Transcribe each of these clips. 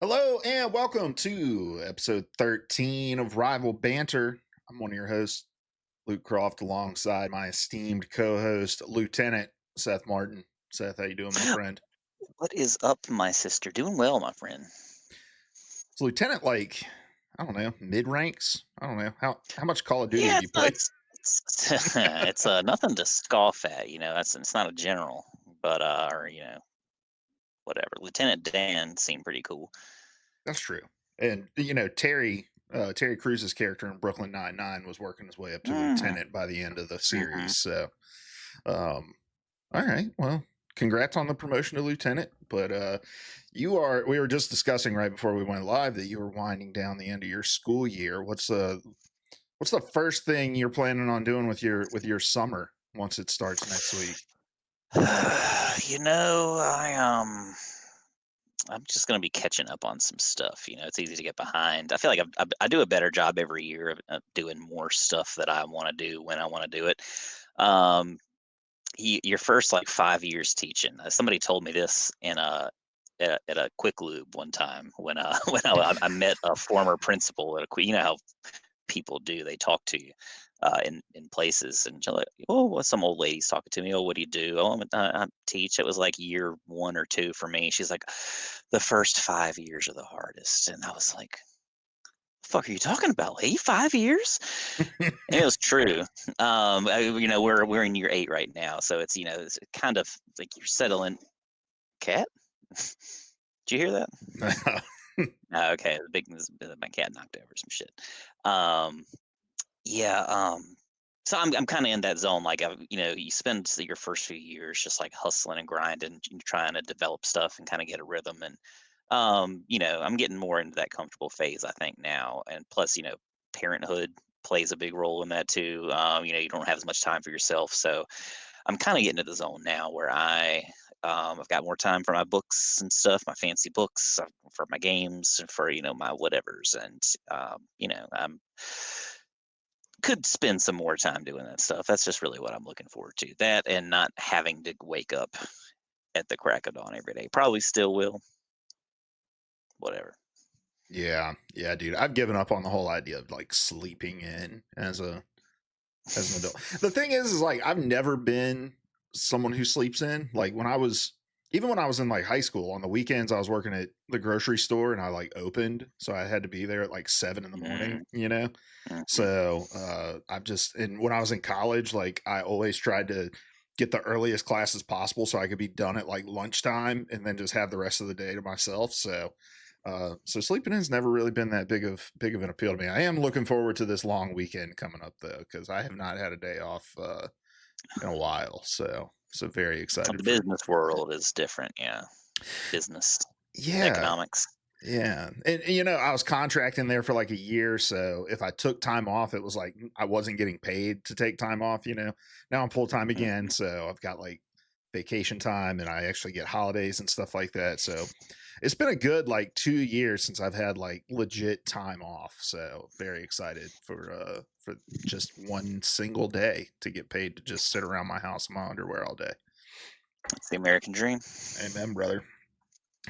Hello and welcome to episode 13 of Rival Banter. I'm one of your hosts, Luke Croft, alongside my esteemed co-host, Lieutenant Seth Martin. Seth, how you doing, my friend? What is up, my sister? Doing well, my friend. Is Lieutenant like, I don't know, mid ranks? I don't know. How much Call of Duty Yeah, have you it's not. played? It's nothing to scoff at. It's not a general, but or whatever. Lieutenant Dan seemed pretty cool. That's true. And Terry Cruz's character in Brooklyn Nine-Nine was working his way up to Mm-hmm. Lieutenant by the end of the Mm-hmm. series. So um all right. Well, congrats on the promotion to lieutenant. But we were just discussing right before we went live that you were winding down the end of your school year. What's the first thing you're planning on doing with your summer once it starts next week? I'm just gonna be catching up on some stuff. It's easy to get behind. I feel like I do a better job every year of doing more stuff that I want to do when I want to do it. Um, your first like 5 years teaching. Somebody told me this at a quick lube one time when when I met a former principal at how people do, they talk to you in places, and you're like, oh, what, some old lady's talking to me, oh, what do you do? Oh, I teach. It was like year 1 or 2 for me. She's like, the first 5 years are the hardest, and I was like, fuck are you talking about, lady? 5 years? And it was true. We're in year 8 right now, so it's kind of like you're settling. Cat? Did you hear that? Okay, my cat knocked over some shit. Um, yeah. So I'm kind of in that zone. Like, you spend your first few years just like hustling and grinding, and trying to develop stuff and kind of get a rhythm. And I'm getting more into that comfortable phase, I think, now. And plus, parenthood plays a big role in that too. You don't have as much time for yourself, so I'm kind of getting to the zone now where I've got more time for my books and stuff, my fancy books, for my games, for my whatevers, and I'm could spend some more time doing that stuff. That's just really what I'm looking forward to. That and not having to wake up at the crack of dawn every day. Probably still will. Whatever. Yeah, yeah, dude. I've given up on the whole idea of like sleeping in as an adult. The thing is like I've never been someone who sleeps in. Like even when I was in like high school, on the weekends I was working at the grocery store and I like opened, so I had to be there at like 7 in the morning, Mm, mhm. So I've just and when I was in college, like I always tried to get the earliest classes possible so I could be done at like lunchtime and then just have the rest of the day to myself. So sleeping in's never really been that big of an appeal to me. I am looking forward to this long weekend coming up though, because I have not had a day off in a while. So very The excited for. business world is different. Yeah, business Yeah, economics. yeah, and I was contracting there for like a year, so if I took time off, it was like I wasn't getting paid to take time off. Now I'm full time again, Mhm. so I've got like vacation time, and I actually get holidays and stuff like that. So it's been a good like 2 years since I've had like legit time off. So very excited for just one single day to get paid to just sit around my house in my underwear all day. It's the American dream. Amen, brother.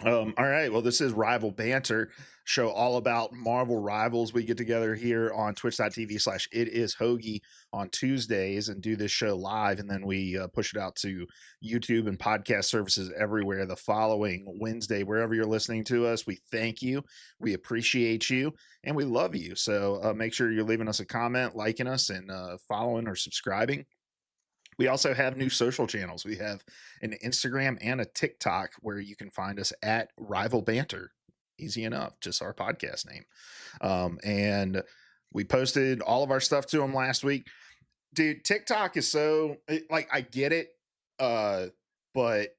All right. Well, this is Rival Banter, show all about Marvel Rivals. We get together here on twitch.tv/ it is Hoagie on Tuesdays and do this show live. And then we push it out to YouTube and podcast services everywhere the following Wednesday. Wherever you're listening to us, we thank you. We appreciate you and we love you. So make sure you're leaving us a comment, liking us, and following or subscribing. We also have new social channels. We have an Instagram and a TikTok where you can find us at Rival Banter. Easy enough, just our podcast name. And we posted all of our stuff to them last week. Dude, TikTok is like I get it, but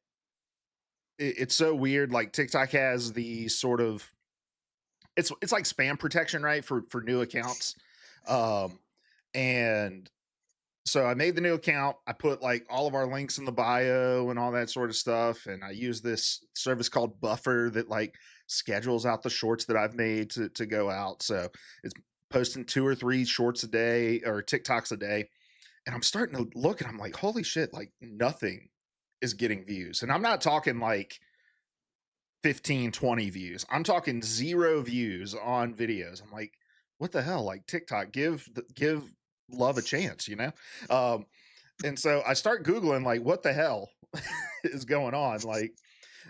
it's so weird. Like TikTok has the sort of it's like spam protection, right? For new accounts. Um, and so I made the new account. I put like all of our links in the bio and all that sort of stuff. And I use this service called Buffer that like schedules out the shorts that I've made to go out. So it's posting 2 or 3 shorts a day or TikToks a day. And I'm starting to look and I'm like, holy shit, like nothing is getting views. And I'm not talking like 15, 20 views. I'm talking 0 views on videos. I'm like, what the hell? Like TikTok, give love a chance, you know? Um, and so I start Googling like what the hell is going on? Like,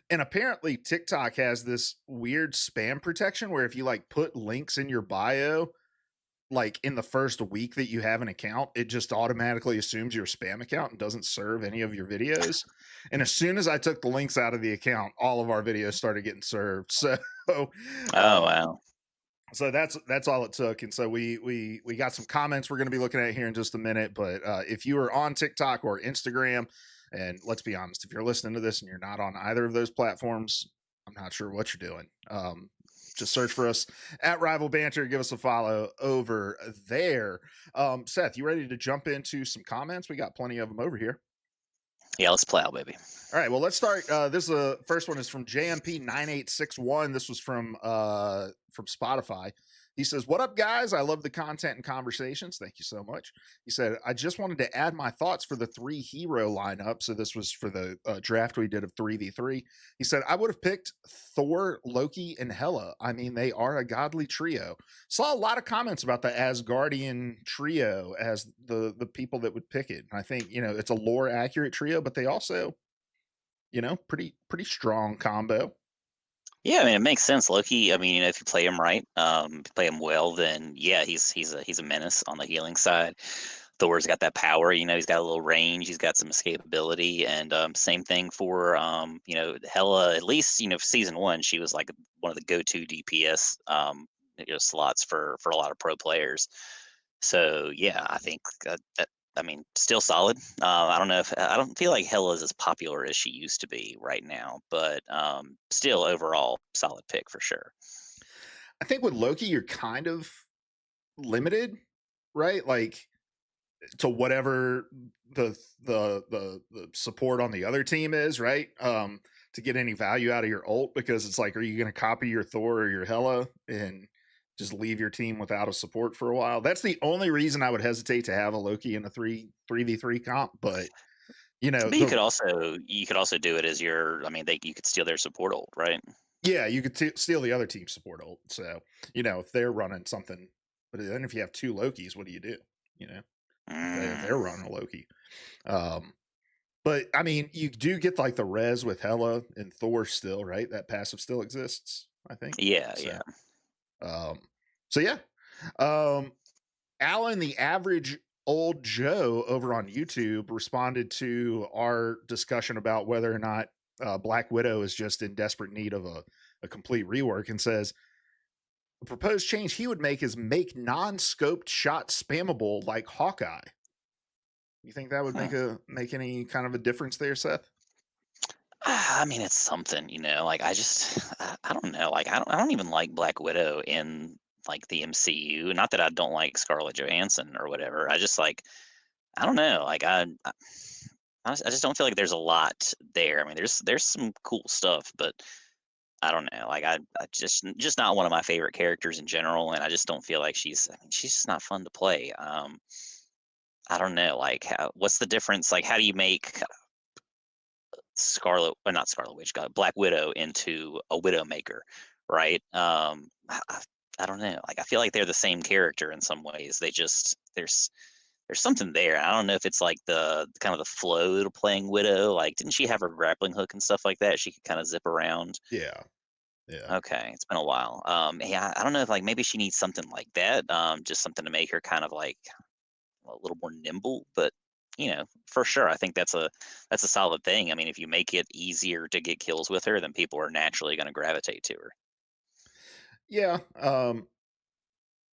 and apparently TikTok has this weird spam protection where if you like put links in your bio, like in the first week that you have an account, it just automatically assumes your spam account and doesn't serve any of your videos. And as soon as I took the links out of the account, all of our videos started getting served. So, Oh um, wow. so that's all it took. And so we got some comments we're going to be looking at here in just a minute. But if you are on TikTok or Instagram, and let's be honest, if you're listening to this and you're not on either of those platforms, I'm not sure what you're doing. Just search for us at Rival Banter. Give us a follow over there. Seth, you ready to jump into some comments? We got plenty of them over here. Yeah, let's plow, baby. All right, well, let's start. This first one is from JMP9861. This was from Spotify. He says, "What up, guys? I love the content and conversations. Thank you so much." He said, "I just wanted to add my thoughts for the 3 hero lineup." So this was for the draft we did of 3v3. He said, "I would have picked Thor, Loki, and Hela. I mean, they are a godly trio." Saw a lot of comments about the Asgardian trio as the people that would pick it. And I think, you know, it's a lore accurate trio, but they also, you know, pretty strong combo. Yeah, I mean, it makes sense. Loki, I mean, you know, if you play him right, play him well, then yeah, he's a menace on the healing side. Thor's got that power, you know, he's got a little range, he's got some escapability, and same thing for you know, Hela. At least, you know, season one, she was like one of the go-to DPS you know, slots for a lot of pro players. So yeah, I think that I mean, still solid. I don't know if I don't feel like Hella is as popular as she used to be right now, but still overall solid pick for sure. I think with Loki, you're kind of limited, right? Like to whatever the support on the other team is, right? To get any value out of your ult, because it's like, are you going to copy your Thor or your Hela and just leave your team without a support for a while? That's the only reason I would hesitate to have a Loki in a 3v3 comp. But you know, But you could also do it as your. I mean, you could steal their support ult, right? yeah, you could steal the other team's support ult. So, you know, if they're running something, but then if you have 2 Lokis, what do you do? You know, if Mm, they're running a Loki. Um, but I mean, you do get like the res with Hela and Thor still, right? That passive still exists, I think. yeah, So, yeah. um, so yeah. Um, Alan, the average old Joe over on YouTube, responded to our discussion about whether or not Black Widow is just in desperate need of a complete rework, and says the proposed change he would make is make non-scoped shots spammable like Hawkeye. You think that would Hmm. make any kind of a difference there, Seth? I mean, it's something, you know. Like I don't know. Like I don't even like Black Widow in like the MCU. Not that I don't like Scarlett Johansson or whatever. I just like I don't know. Like I just don't feel like there's a lot there. I mean, there's some cool stuff, but I don't know. Like I just not one of my favorite characters in general, and I just don't feel like I mean, she's just not fun to play. I don't know. Like, what's the difference? Like, how do you make Scarlet, or not Scarlet Witch, God, Black Widow into a Widowmaker, right? I don't know. Like, I feel like they're the same character in some ways. They just there's something there. I don't know if it's like the kind of the flow to playing Widow. Like, didn't she have her grappling hook and stuff like that? She could kind of zip around. Yeah, yeah. Okay, it's been a while. Yeah, I don't know if like maybe she needs something like that. Just something to make her kind of like a little more nimble. But you know, for sure, I think that's a solid thing. I mean, if you make it easier to get kills with her, then people are naturally going to gravitate to her. Yeah.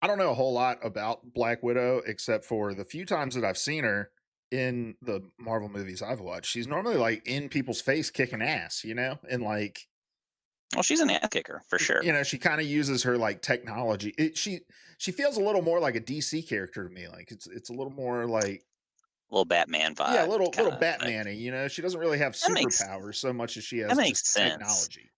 I don't know a whole lot about Black Widow except for the few times that I've seen her in the Marvel movies I've watched. She's normally like in people's face kicking ass, you know? And like, Well, she's an ass kicker for sure. you know, she kind of uses her like technology. She feels a little more like a DC character to me. Like it's a little more like, Little Batman yeah, vibe, little kind of. Batman-y, you know. She doesn't really have That makes superpowers so much as she that has makes just sense. technology.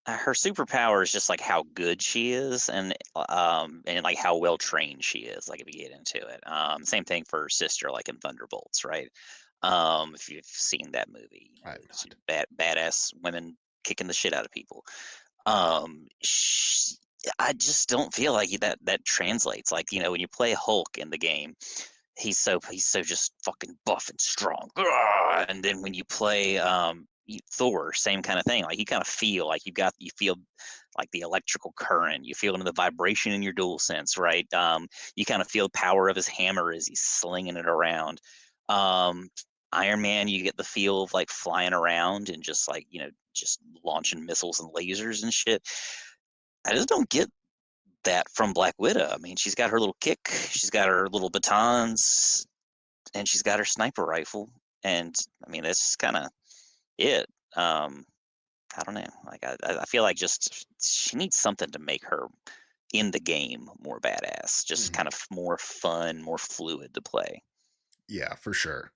Her superpower is just like how good she is, and like how well trained she is. Like if you get into it, same thing for her sister, like in Thunderbolts, right? If you've seen that movie, you I know, have not. badass women kicking the shit out of people. Um, sh I just don't feel like that translates. Like, when you play Hulk in the game, he's so just fucking buff and strong. Grr, and then when you play Thor, same kind of thing. Like you kind of feel like you feel like the electrical current. You feel the vibration in your dual sense, right? You kind of feel power of his hammer as he's slinging it around. Um, Iron Man, you get the feel of like flying around and just like just launching missiles and lasers and shit. I just don't get that from Black Widow. I mean, she's got her little kick, she's got her little batons, and she's got her sniper rifle. And I mean, that's kind of it. Um, I don't know. Like, I feel like just she needs something to make her in the game more badass, just Mhm. kind of more fun, more fluid to play. Yeah, for sure.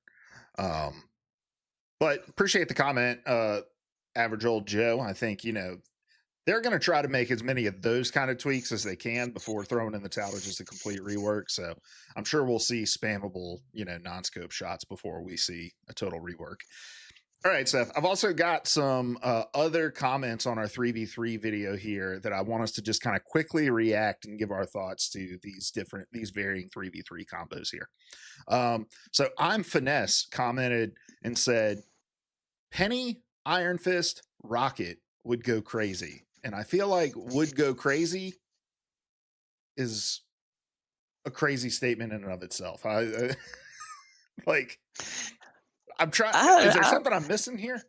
Um, but appreciate the comment, average old Joe. I think they're going to try to make as many of those kind of tweaks as they can before throwing in the towel or just a complete rework. So I'm sure we'll see spammable, non-scope shots before we see a total rework. All right, Seth. I've also got some other comments on our 3v3 video here that I want us to just kind of quickly react and give our thoughts to these varying 3v3 combos here. So I'm Finesse commented and said, Penny, Iron Fist, Rocket would go crazy. And I feel like would go crazy is a crazy statement in and of itself. I like, I'm trying. Is I there I, something I'm missing here?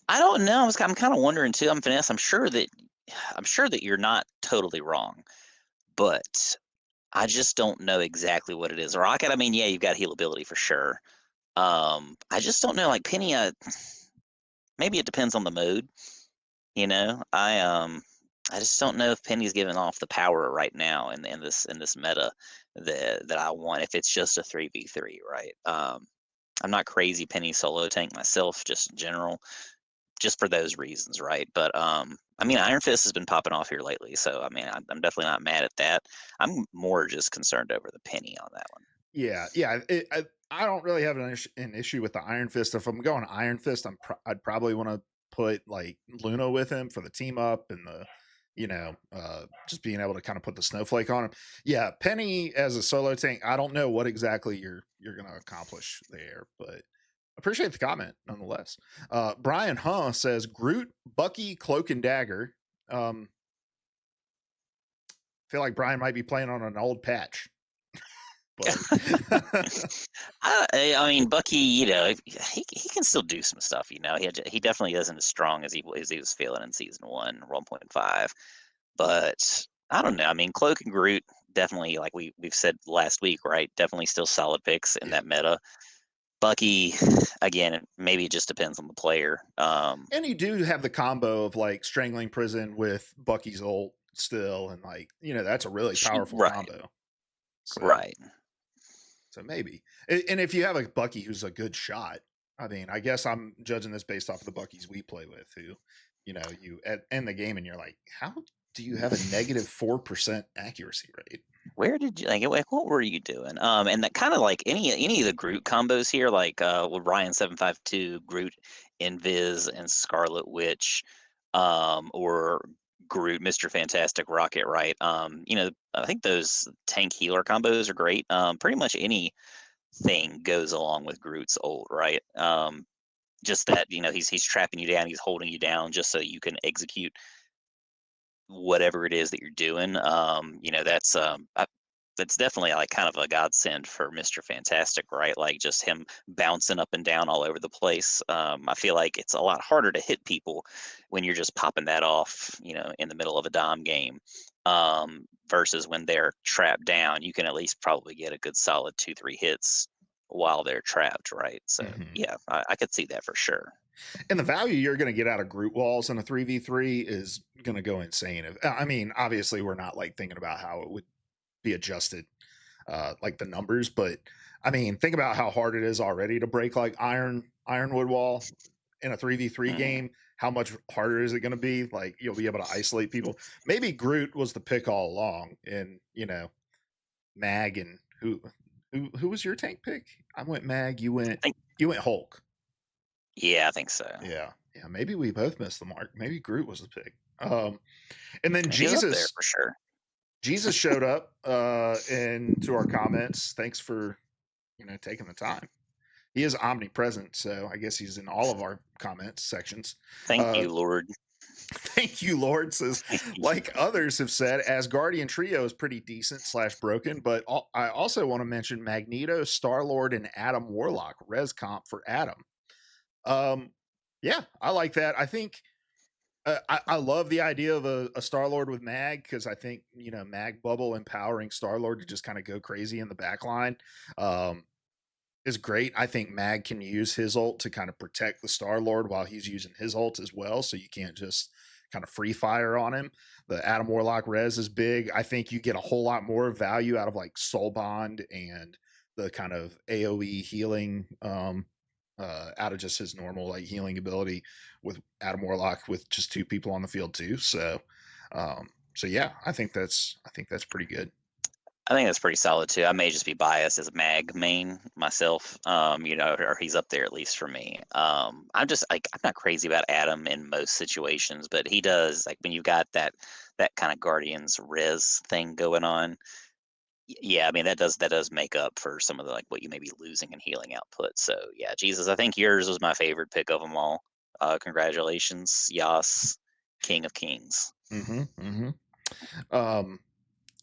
I don't know. I'm kind of wondering too. I'm Finesse. I'm sure that you're not totally wrong, but I just don't know exactly what it is. Rocket, I mean, yeah, you've got healability for sure. I just don't know. Like Penny, maybe it depends on the mode. I just don't know if Penny's giving off the power right now in this meta that I want. If it's just a 3v3, right? I'm not crazy Penny solo tank myself, just in general, just for those reasons, right? But I mean, Iron Fist has been popping off here lately, so I mean, I'm definitely not mad at that. I'm more just concerned over the Penny on that one. Yeah, yeah. I don't really have an issue with the Iron Fist. If I'm going Iron Fist, I'd probably want to put like Luna with him for the team up and the, just being able to kind of put the snowflake on him. Yeah, Penny as a solo tank. I don't know what exactly you're going to accomplish there, but appreciate the comment nonetheless. Brian says Groot, Bucky, Cloak and Dagger. Feel like Brian might be playing on an old patch, but I mean, Bucky, he can still do some stuff. He definitely isn't as strong as he was feeling in season 1.5. But I don't know. I mean, Cloak and Groot definitely, like we've said last week, right? Definitely still solid picks in yeah. that meta. Bucky, again, maybe it just depends on the player. And you do have the combo of like strangling prison with Bucky's ult still, and like that's a really powerful Right, combo. So right. so maybe, and if you have a Bucky who's a good shot, I mean, I guess I'm judging this based off of the Buckies we play with, who you end the game and you're like, how do you have a negative 4% accuracy rate? Where did you like what were you doing? And that kind of like any of the Groot combos here, like with Ryan 752, Groot, Invis, and Scarlet Witch, or Groot, Mr. Fantastic, Rocket, right? I think those tank healer combos are great. Pretty much anything goes along with Groot's ult, right? Just that he's trapping you down, he's holding you down just so you can execute whatever it is that you're doing. That's definitely like kind of a godsend for Mr. Fantastic, right? Like just him bouncing up and down all over the place. I feel like it's a lot harder to hit people when you're just popping that off, in the middle of a dom game. Versus when they're trapped down, you can at least probably get a good solid 2-3 hits while they're trapped, right? So Mm-hmm. yeah, I could see that for sure. And the value you're going to get out of Groot walls in a 3v3 is going to go insane. I mean, obviously, we're not like thinking about how it would be adjusted, like the numbers, but I mean, think about how hard it is already to break like ironwood wall in a 3v3 Mhm. game. How much harder is it going to be? Like, you'll be able to isolate people. Maybe Groot was the pick all along, and Mag and who was your tank pick? I went Mag. You I went think, you went Hulk. yeah, I think so. Yeah. Yeah, maybe we both missed the mark. Maybe Groot was the pick. And then He's up there Jesus for sure. Jesus showed up into our comments. Thanks for taking the time. He is omnipresent, so I guess he's in all of our comments sections. Thank Uh, you, Lord. Thank you, Lord. Says, like others have said, Asgardian Trio is pretty decent slash broken, but I also want to mention Magneto, Star Lord, and Adam Warlock res comp for Adam. Yeah, I like that. I think I love the idea of a Star Lord with Mag, because I think Mag Bubble empowering Star Lord to just kind of go crazy in the back line. Is great. I think Mag can use his ult to kind of protect the Star Lord while he's using his ult as well. So you can't just kind of free fire on him. The Adam Warlock res is big. I think you get a whole lot more value out of like Soul Bond and the kind of AoE healing out of just his normal like healing ability with Adam Warlock with just 2 people on the field too. So yeah, I think that's pretty good. I think that's pretty solid too. I may just be biased as a mag main myself, or he's up there at least for me. I'm just like I'm not crazy about Adam in most situations, but he does like when you got that kind of Guardians res thing going on. Yeah, I mean that does make up for some of the like what you may be losing in healing output. So yeah, Jesus, I think yours was my favorite pick of them all. Congratulations, Yas, King of Kings. Mm-hmm. Mm-hmm.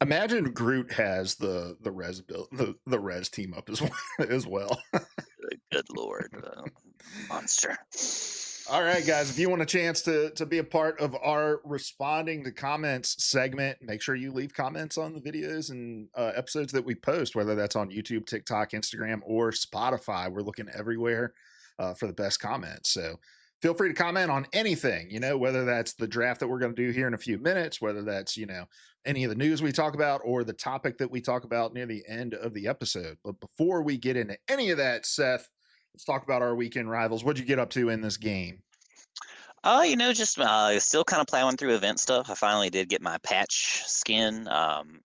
Imagine Groot has the res the res team up as well as well. Good Lord, monster. All right, guys, if you want a chance to be a part of our responding to comments segment, make sure you leave comments on the videos and episodes that we post, whether that's on YouTube, TikTok, Instagram, or Spotify. We're looking everywhere for the best comments. So feel free to comment on anything, whether that's the draft that we're going to do here in a few minutes, whether that's, any of the news we talk about or the topic that we talk about near the end of the episode. But before we get into any of that, Seth, let's talk about our weekend rivals. What'd you get up to in this game? Just still kind of plowing through event stuff. I finally did get my patch skin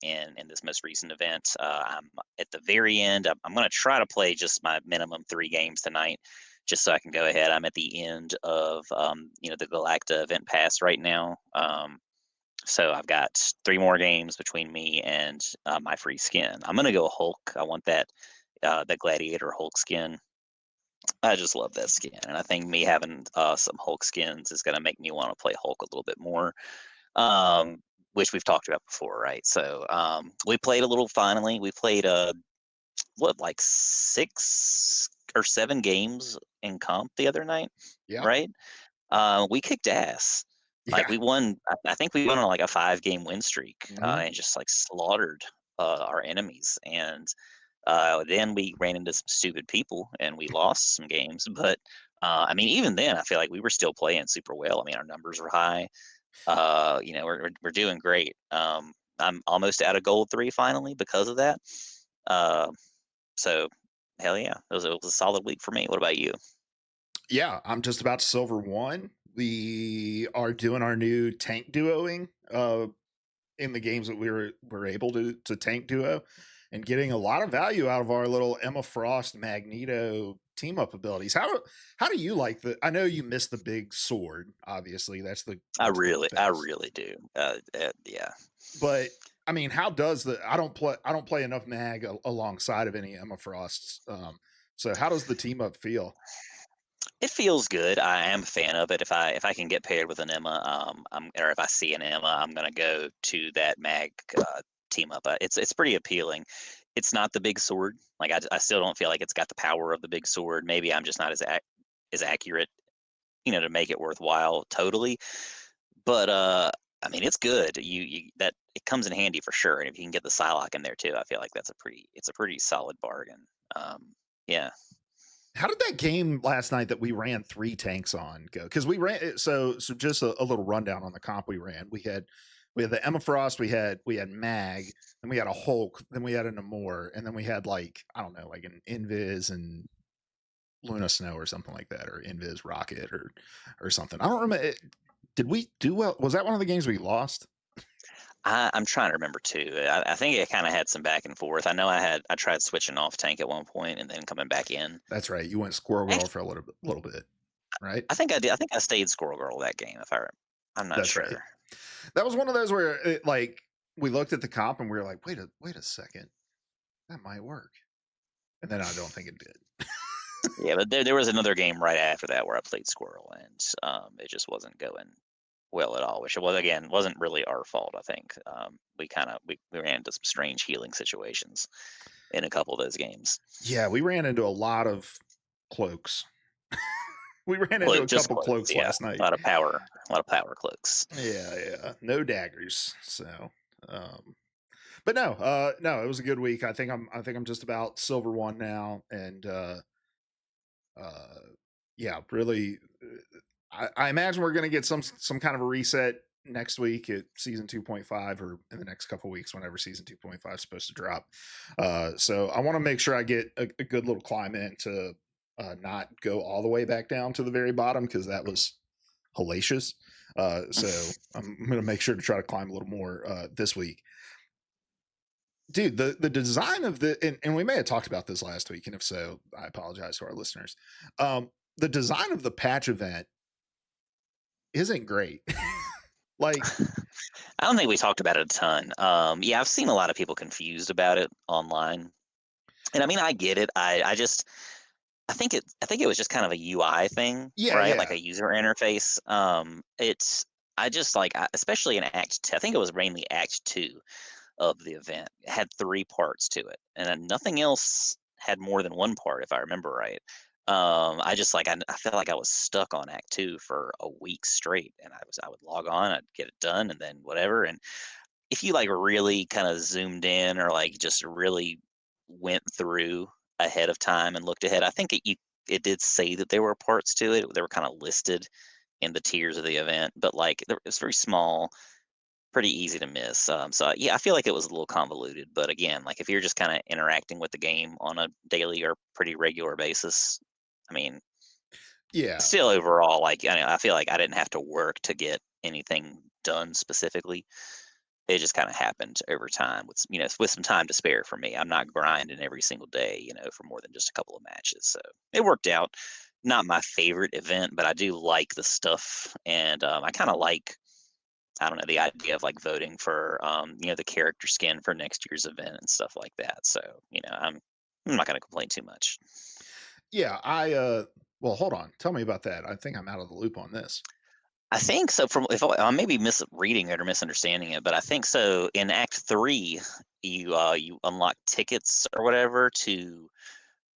in this most recent event. I'm at the very end. I'm going to try to play just my minimum 3 games tonight, just so I can go ahead. I'm at the end of the Galacta event pass right now. So I've got 3 more games between me and my free skin. I'm going to go Hulk. I want that Gladiator Hulk skin. I just love that skin, and I think me having some Hulk skins is going to make me want to play Hulk a little bit more, which we've talked about before, right? So we played a little. Finally, we played like 6 or 7 games in comp the other night, Yeah. right? We kicked ass. Like Yeah. we won. I think we won on like a 5-game win streak, Mm-hmm. and just like slaughtered our enemies. And then we ran into some stupid people and we lost some games. But I mean, even then, I feel like we were still playing super well. I mean, our numbers were high. We're doing great. I'm almost out of gold 3 finally because of that. Uh, so hell yeah, it was a solid week for me. What about you? Yeah, I'm just about silver 1. We are doing our new tank duoing in the games that we're able to tank duo and getting a lot of value out of our little Emma Frost Magneto team up abilities. How do you like I know you missed the big sword, obviously. That's I the best. really do. Yeah. But I mean, how does I don't play enough mag alongside of any Emma Frosts. So how does the team up feel? It feels good. I am a fan of it. If I can get paired with an Emma, or if I see an Emma, I'm gonna go to that mag team up. It's pretty appealing. It's not the big sword. Like I still don't feel like it's got the power of the big sword. Maybe I'm just not as accurate, to make it worthwhile totally. But I mean, it's good. You that it comes in handy for sure. And if you can get the Psylocke in there too, I feel like it's a pretty solid bargain. Yeah. How did that game last night that we ran 3 tanks on go? Because we ran so just a little rundown on the comp we ran. We had the Emma Frost, we had Mag, then we had a Hulk, then we had a Namor, and then we had like I don't know, like an Invis and Luna Snow or something like that, or Invis Rocket or something. I don't remember. Did we do well? Was that one of the games we lost? I'm trying to remember too. I think it kind of had some back and forth. I know I tried switching off tank at one point and then coming back in. That's right. You went Squirrel Girl Actually, for a little bit. right? I think I did. I think I stayed Squirrel Girl that game. I'm not That's right. sure. That was one of those where like we looked at the comp and we were like, wait a second, that might work, and then I don't think it did. Yeah, but there was another game right after that where I played Squirrel, and it just wasn't going well at all. Which it was again wasn't really our fault. I think we ran into some strange healing situations in a couple of those games. Yeah, we ran into a lot of cloaks. We ran into Cloak, a just couple cloaks, cloaks yeah. last night. A lot of power cloaks. Yeah, yeah. No daggers. So um but no, no, it was a good week. I think I'm just about silver one now. And uh yeah, really I imagine we're gonna get some kind of a reset next week at season 2.5 or in the next couple weeks whenever season 2.5 is supposed to drop. So I want to make sure I get a good little climb in to not go all the way back down to the very bottom because that was hellacious. So I'm going to make sure to try to climb a little more this week. Dude, the design of and we may have talked about this last week, and if so, I apologize to our listeners. The design of the patch event isn't great. Like, I don't think we talked about it a ton. Yeah, I've seen a lot of people confused about it online, and I mean, I get it. I think it was just kind of a UI thing, yeah, right? Like yeah, a user interface. It's I just like, especially in Act. I think it was mainly Act 2 of the event. It had 3 parts to it, and then nothing else had more than 1 part, if I remember right. I just like I felt like I was stuck on Act 2 for a week straight, and I would log on, I'd get it done, and then whatever. And if you like really kind of zoomed in or like just really went through ahead of time and looked ahead, I think it did say that there were parts to it. They were kind of listed in the tiers of the event, but like it's very small, pretty easy to miss. So yeah, I feel like it was a little convoluted. But again, like if you're just kind of interacting with the game on a daily or pretty regular basis, I mean, yeah, still overall, like I feel like I didn't have to work to get anything done specifically. It just kind of happened over time with with some time to spare for me. I'm not grinding every single day, for more than just a couple of matches. So it worked out. Not my favorite event, but I do like the stuff, and I kind of like, I don't know, the idea of like voting for the character skin for next year's event and stuff like that. So I'm not gonna complain too much. yeah. Well, hold on. Tell me about that. I think I'm out of the loop on this. I think so. From if I may be misreading it or misunderstanding it, but I think so. In Act 3, you unlock tickets or whatever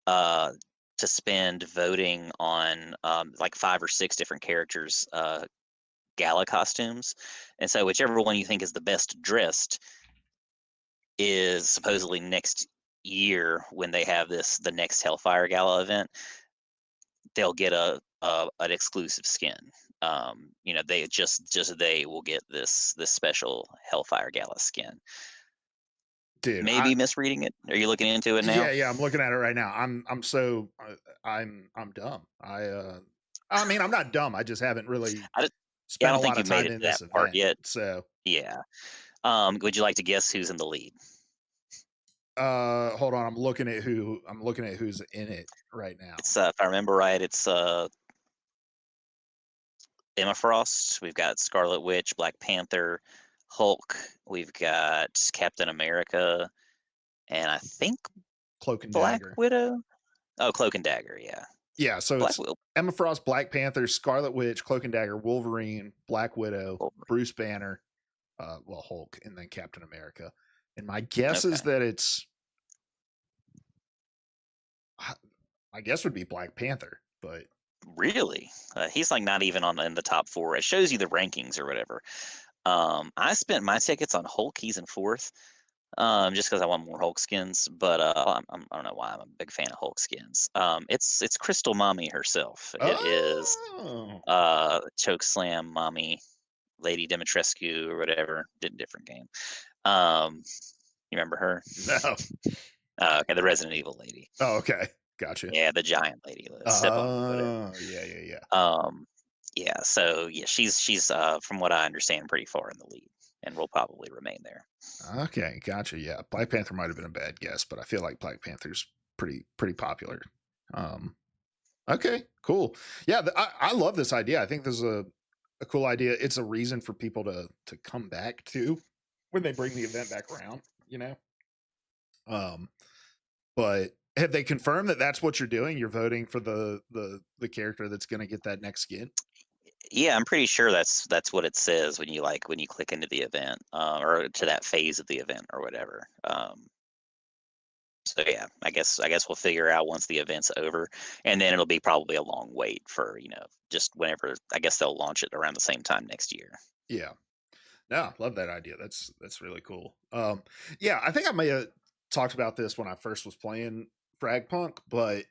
uh, to spend voting on like 5 or 6 different characters' gala costumes, and so whichever one you think is the best dressed is supposedly next year when they have the next Hellfire Gala event, they'll get a an exclusive skin. They just they will get this special Hellfire Gala skin. Dude, Maybe misreading it. Are you looking into it now? yeah, yeah, I'm looking at it right now. I'm so I'm dumb. I mean, I'm not dumb. I just haven't really I don't, yeah, I spent a don't think lot of you've made time it in to that this part event. yet. So, Yeah. Would you like to guess who's in the lead? hold on. I'm looking at who's in it right now. It's if I remember right, it's Emma Frost. We've got Scarlet Witch, Black Panther, Hulk. We've got Captain America, and I think Cloak and Black Dagger. Widow. Oh, Cloak and Dagger. Yeah, Yeah, so Black it's Widow. Emma Frost, Black Panther, Scarlet Witch, Cloak and Dagger, Wolverine, Black Widow, Bruce Banner, well, Hulk, and then Captain America. And my guess Okay. is that it's my guess would be Black Panther, but Really? He's like not even on in the top 4. It shows you the rankings or whatever. I spent my tickets on Hulk. He's in 4th. Just because I want more Hulk skins. But I don't know why I'm a big fan of Hulk skins. It's Crystal Mommy herself. It is oh, Choke Slam Mommy, Lady Dimitrescu or whatever. Different game. Um, you remember her? no. Okay, the Resident Evil lady. Oh, okay. Gotcha. Yeah, the giant lady. Step on me, whatever. Oh, yeah, yeah, yeah. Yeah, so yeah, she's from what I understand pretty far in the lead and will probably remain there. Okay, gotcha. Yeah, Black Panther might have been a bad guess, but I feel like Black Panther's pretty popular. Um, Okay, cool. Yeah, I love this idea. I think this is a cool idea. It's a reason for people to come back to when they bring the event back around, you know? Um, but have they confirmed that that's what you're doing? You're voting for the character that's gonna get that next skin? Yeah, I'm pretty sure that's what it says when you when you click into the event, or to that phase of the event or whatever. So yeah, I guess we'll figure out once the event's over, and then it'll be probably a long wait for just whenever. I guess they'll launch it around the same time next year. Yeah. No, love that idea. That's really cool. Yeah, I think I may have talked about this when I first was playing Fragpunk, but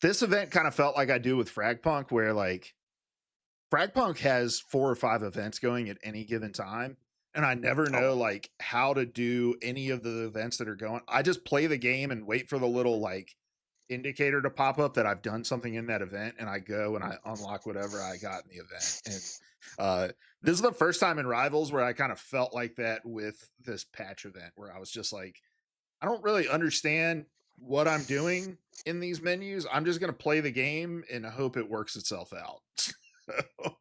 this event kind of felt like I do with Fragpunk, where like Fragpunk has 4 or 5 events going at any given time, and I never Oh, know like how to do any of the events that are going. I just play the game and wait for the little like indicator to pop up that I've done something in that event, and I go and I unlock whatever I got in the event. And uh this is the first time in Rivals where I kind of felt like that with this patch event, where I was just like, I don't really understand what I'm doing in these menus. I'm just going to play the game and hope it works itself out.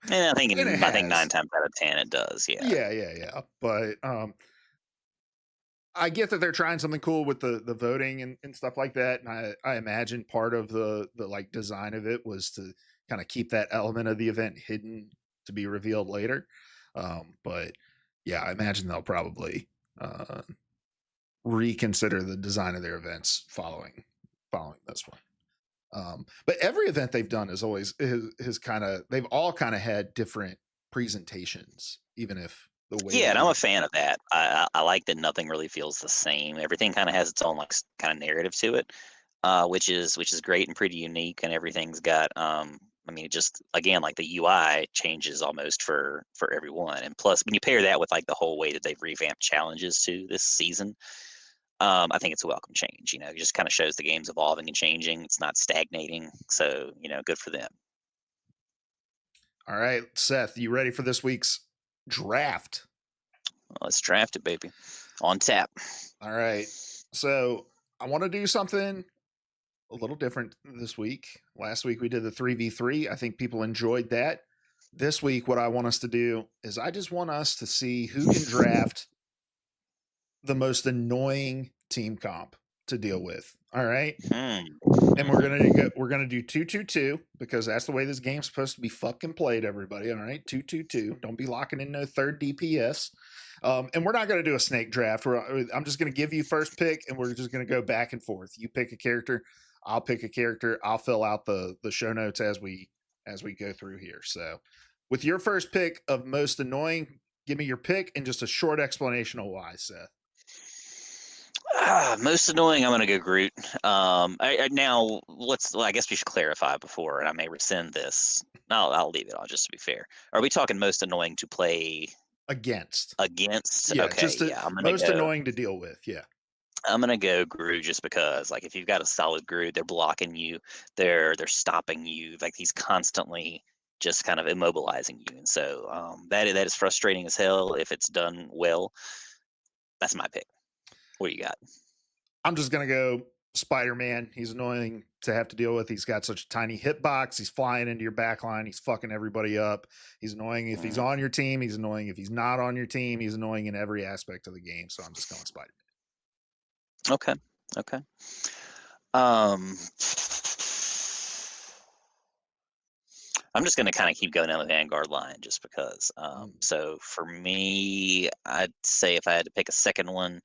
and And it I think nine has. times out of ten it does. Yeah. Yeah. But I get that they're trying something cool with the voting and stuff like that. And I imagine part of the like design of it was to kind of keep that element of the event hidden to be revealed later. But yeah, I imagine they'll probably uh reconsider the design of their events following this one. But every event they've done is always has kind of, they've all kind of had different presentations, even if the way Yeah, they and I'm do a it. fan of that. I like that nothing really feels the same. Everything kind of has its own kind of narrative to it, which is great and pretty unique. And everything's got I mean, just again, like the UI changes almost for everyone. And plus, when you pair that with like the whole way that they've revamped challenges to this season, I think it's a welcome change. It just kind of shows the game's evolving and changing. It's not stagnating. So good for them. All right, Seth, you ready for this week's draft? Well, let's draft it, baby. On tap. All right. So I want to do something a little different this week. Last week we did the 3v3. I think people enjoyed that. This week, what I want us to do is I just want us to see who can draft the most annoying team comp to deal with. All right. Hmm. And we're gonna do 2-2-2 because that's the way this game's supposed to be fucking played, everybody. All right, 2-2-2. Don't be locking in no third DPS. And we're not gonna do a snake draft. I'm just gonna give you first pick, and we're just gonna go back and forth. You pick a character, I'll pick a character. I'll fill out the show notes as we go through here. So, with your first pick of most annoying, give me your pick and just a short explanation of why, Seth. Most annoying. I'm gonna go Groot. Now let's. Well, I guess we should clarify before, and I may rescind this. No, I'll leave it on just to be fair. Are we talking most annoying to play Against. against? Yeah, Okay, just yeah, I'm gonna most go. annoying to deal with. Yeah. I'm gonna go Groot just because, like, if you've got a solid Groot, they're blocking you, they're stopping you. Like he's constantly just kind of immobilizing you, and so that is frustrating as hell if it's done well. That's my pick. What do you got? I'm just gonna go Spider-Man. He's annoying to have to deal with. He's got such a tiny hitbox. He's flying into your back line. He's fucking everybody up. He's annoying if he's Mhm. on your team. He's annoying if he's not on your team. He's annoying in every aspect of the game. So I'm just going Spider-Man. Okay. Okay. Um, I'm just going to kind of keep going down the Vanguard line just because. Mm. So for me, I'd say if I had to pick a second one,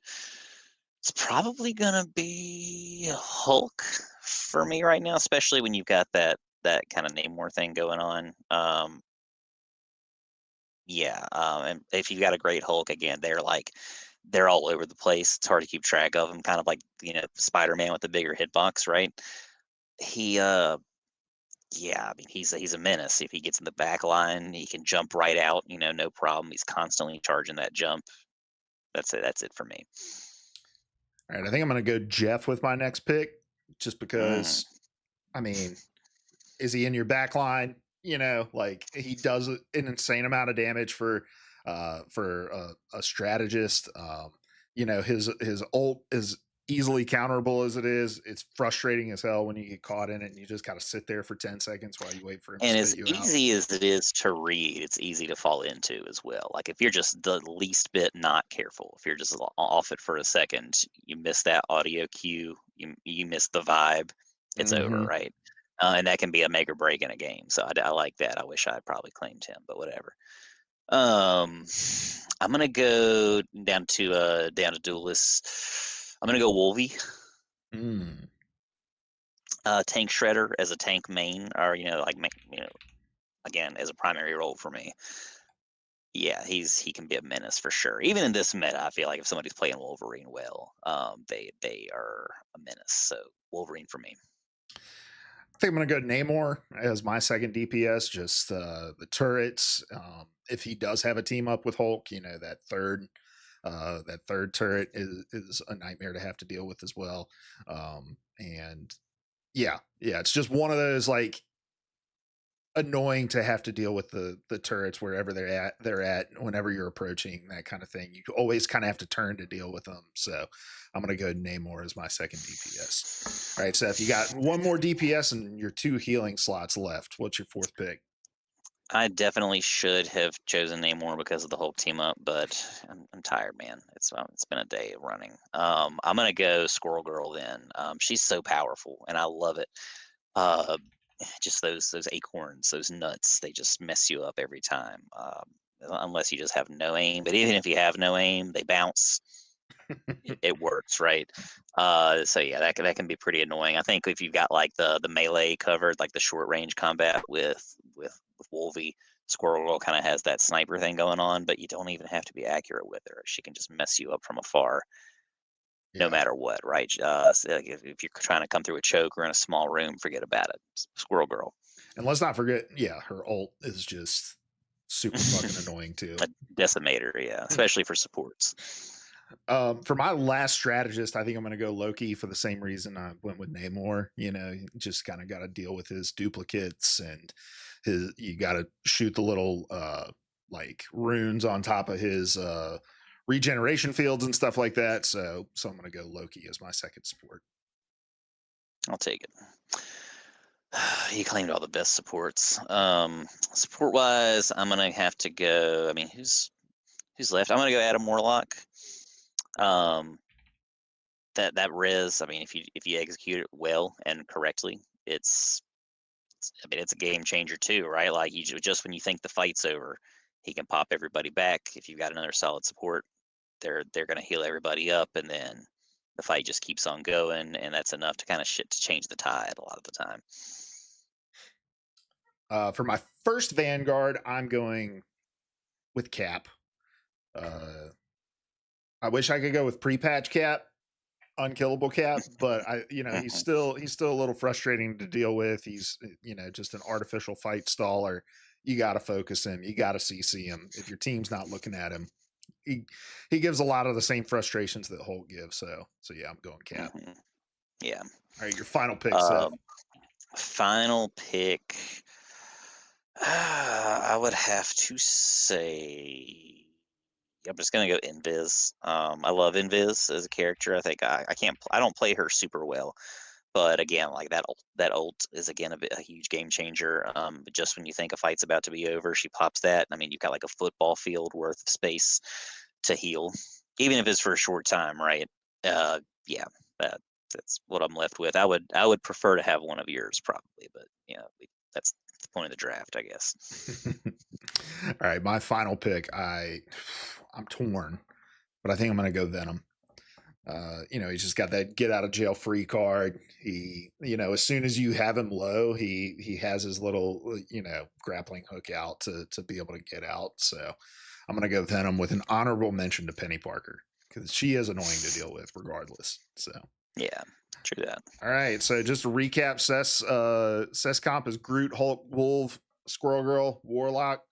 it's probably going to be Hulk for me right now, especially when you've got that kind of name war thing going on. Yeah, and if you've got a great Hulk, again, they're all over the place. It's hard to keep track of them, kind of like Spider-Man with the bigger hitbox, right? He Yeah, I mean, he's a menace. If he gets in the back line, he can jump right out, no problem. He's constantly charging that jump. That's it for me. All right, I think I'm gonna go Jeff with my next pick, just Mm, because. I mean, is he in your back line? Like he does an insane amount of damage for a strategist. His ult is easily counterable as it is, it's frustrating as hell when you get caught in it and you just gotta sit there for 10 seconds while you wait for him to And as spit you out. easy as it is to read, it's easy to fall into as well. Like if you're just the least bit not careful, if you're just off it for a second, you miss that audio cue, you miss the vibe, it's over, Mhm. right? And that can be a make or break in a game. So I like that. I wish I had probably claimed him, but whatever. Um, I'm gonna go down to duelists. I'm gonna go Wolvie, Mm. tank shredder as a tank main, or again as a primary role for me. Yeah, he can be a menace for sure. Even in this meta, I feel like if somebody's playing Wolverine well, they are a menace. So Wolverine for me. I think I'm gonna go Namor as my second DPS. Just the turrets. If he does have a team up with Hulk, that third turret is a nightmare to have to deal with as well. And yeah, it's just one of those like annoying to have to deal with the turrets wherever they're at whenever you're approaching that kind of thing. You always kind of have to turn to deal with them. So I'm gonna go Namor as my second DPS. All right, Seth, you got one more DPS and your two healing slots left. What's your fourth pick? I definitely should have chosen Namor because of the Hulk team up, but I'm tired, man. It's been a day of running. I'm gonna go Squirrel Girl then. She's so powerful, and I love it. Uh, just those acorns, those nuts, they just mess you up every time. Unless you just have no aim, but even if you have no aim, they bounce. It works, right? So yeah, that can be pretty annoying. I think if you've got like the melee covered, like the short range combat with Wolvie, Squirrel Girl kind of has that sniper thing going on, but you don't even have to be accurate with her. She can just mess you up from afar, no Yeah. matter what, right? So, like, if you're trying to come through a choke or in a small room, forget about it. Squirrel Girl, And let's not forget, yeah, her ult is just super fucking annoying too. a decimator, yeah, especially for supports. For my last strategist, I think I'm going to go Loki for the same reason I went with Namor. You just kind of got to deal with his duplicates and you got to shoot the little like runes on top of his regeneration fields and stuff like that. So I'm going to go Loki as my second support. I'll take it. He claimed all the best supports. Support wise, I'm gonna have to go. I mean, who's left? I'm gonna go Adam Warlock. Um, that res. I mean, if you execute it well and correctly, I mean, it's a game changer too, right? Like just when you think the fight's over, he can pop everybody back. If you've got another solid support, they're gonna heal everybody up, and then the fight just keeps on going, and that's enough to kind of shit to change the tide a lot of the time. For my first Vanguard, I'm going with Cap. Uh, I wish I could go with pre-patch Cap, unkillable Cap, but he's Mhm. still a little frustrating to deal with. He's just an artificial fight staller. You got to focus him. You got to CC him. If your team's not looking at him, he he gives a lot of the same frustrations that Holt gives. So yeah, I'm going Cap. Mhm. Yeah. All right, your final pick, Seth. Um, Final pick. I would have to say I'm just gonna go Invis. I love Invis as a character. I think I can't I don't play her super well, but again, like that ult is again a huge game changer. But just when you think a fight's about to be over, she pops that. I mean, you've got like a football field worth of space to heal, even if it's for a short time, right? Yeah, that that's what I'm left with. I would prefer to have one of yours probably, but that's the point of the draft, I guess. All right, my final pick. I'm torn, but I think I'm going to go Venom. He's just got that get out of jail free card. As soon as you have him low, he has his little, grappling hook out to be able to get out. So I'm gonna go Venom with an honorable mention to Penny Parker because she is annoying to deal with regardless. So Yeah, true that. all right, so just to recap, Seth's comp is Groot, Hulk, Wolf, Squirrel Girl, Warlock,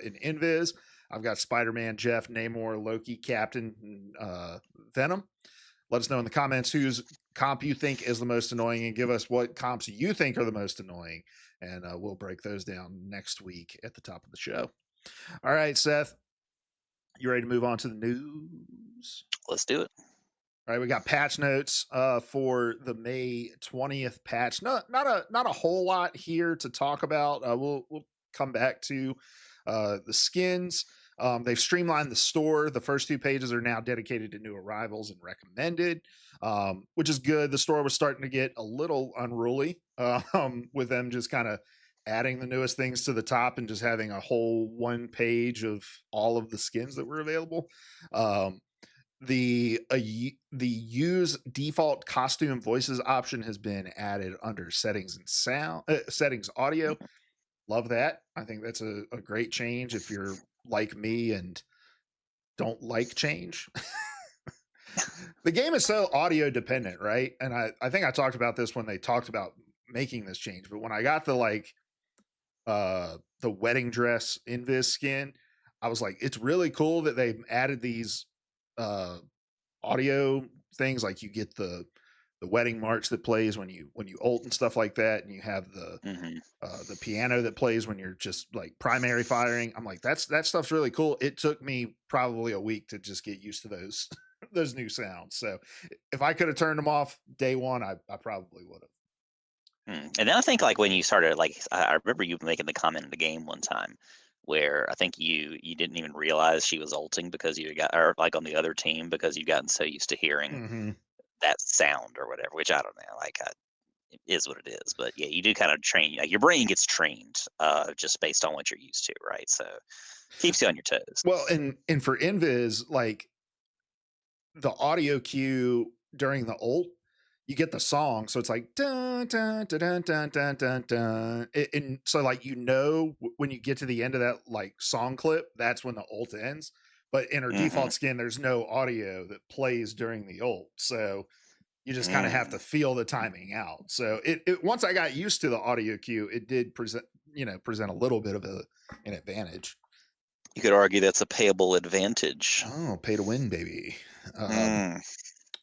in Invis. I've got Spider Man, Jeff, Namor, Loki, Captain, Venom. Let us know in the comments whose comp you think is the most annoying and give us what comps you think are the most annoying. And we'll break those down next week at the top of the show. All right, Seth, you ready to move on to the news? Let's do it. All right, we got patch notes for the May 20th patch. Not a whole lot here to talk about. We'll come back to the skins. They've streamlined the store. The first two pages are now dedicated to new arrivals and recommended, which is good. The store was starting to get a little unruly with them just kind of adding the newest things to the top and just having a whole one page of all of the skins that were available. The use default costume voices option has been added under settings and settings audio. Love that. I think that's a great change if you're like me and don't like change. The game is so audio dependent, right? And I think I talked about this when they talked about making this change, but when I got the wedding dress invis skin, I was like, it's really cool that they added these uh audio things, like you get the wedding march that plays when you ult and stuff like that, and you have Hmm. the piano that plays when you're just like primary firing. I'm like, that stuff's really cool. It took me probably a week to just get used to those those new sounds. So if I could have turned them off day one, I probably would have. And then I think like when you started, like I remember you making the comment in the game one time where I think you didn't even realize she was ulting because you got, or like on the other team, because you've gotten so used to hearing Hmm. that sound or whatever. Which I don't know, like it is what it is. But yeah, you do kind of train. Like your brain gets trained just based on what you're used to, right? So keeps you on your toes. Well, and for invis, like the audio cue during the ult, you get the song, so it's like dun dun dun dun dun dun dun dun. And so like when you get to the end of that like song clip, that's when the ult ends. But in her Hmm. default skin, there's no audio that plays during the ult, so you just kind of have to Mm. feel the timing out. So it once I got used to the audio cue, it did present a little bit of an advantage. You could argue that's a payable advantage. Oh, pay to win, baby. Um, Mm.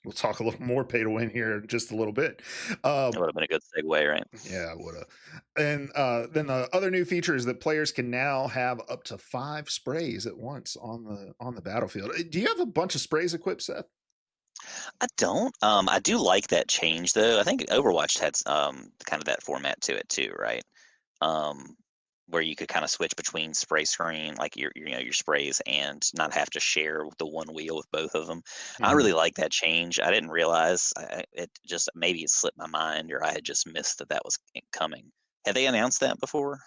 we'll talk a little more pay to win here in just a little bit. That Um, would have been a good segue, right? yeah, I would have. And then the other new feature is that players can now have up to 5 sprays at once on the battlefield. Do you have a bunch of sprays equipped, Seth? I don't. I do like that change though. I think Overwatch had kind of that format to it too, right? Um, where you could kind of switch between spray screen, like your sprays, and not have to share the one wheel with both of them. I Mhm. really like that change. I didn't realize it just maybe it slipped my mind, or I had just missed that was coming. Had they announced that before?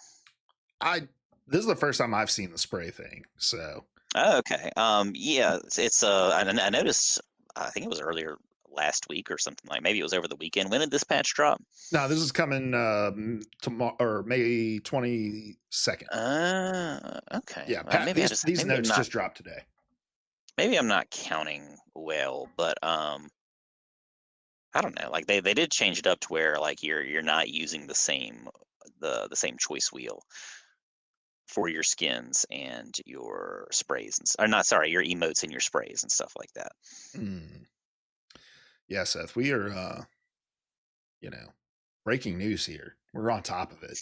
I This is the first time I've seen the spray thing. So Oh, okay. Yeah, I noticed. I think it was earlier last week or something, like maybe it was over the weekend. When did this patch drop? no, this is coming tomorrow or May 22nd. Okay. Yeah, Well, these notes just dropped today. maybe I'm not counting well, but I don't know. Like they did change it up to where like you're not using the same choice wheel for your skins and your sprays or not, sorry, your emotes and your sprays and stuff like that. Mm. Yeah, Seth, we are you know, breaking news here. We're on top of it.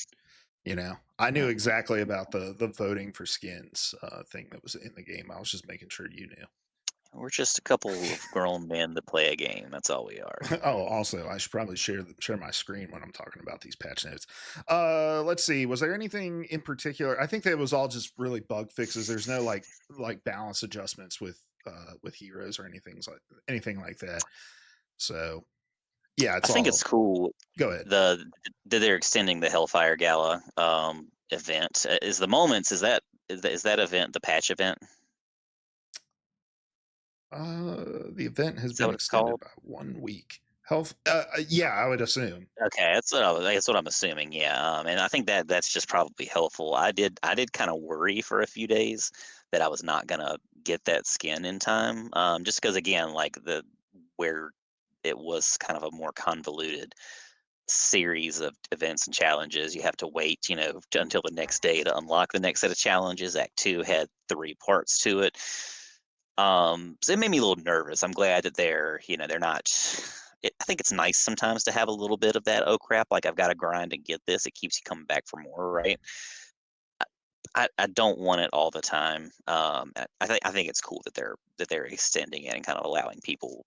I knew Yeah. exactly about the voting for skins thing that was in the game. I was just making sure you knew. We're just a couple of grown men that play a game. That's all we are. Oh, also, I should probably share my screen when I'm talking about these patch notes. Let's see. Was there anything in particular? I think that was all just really bug fixes. There's no like balance adjustments with heroes or anything like that. So yeah, I it's think all. it's cool Go ahead. the that they're extending the Hellfire Gala event. Is the moments is that event the patch event? The event has Is that been what it's extended called? by 1 week. Health. Yeah, I would assume. Okay, that's what I'm assuming. Yeah, and I think that's just probably helpful. I did kind of worry for a few days that I was not gonna get that skin in time, just because again, like the where it was kind of a more convoluted series of events and challenges. You have to wait, until the next day to unlock the next set of challenges. Act two had 3 parts to it. So it made me a little nervous. I'm glad that they're not. I think it's nice sometimes to have a little bit of that. Oh crap! Like I've got to grind and get this. It keeps you coming back for more, right? I don't want it all the time. I think it's cool that they're extending it and kind of allowing people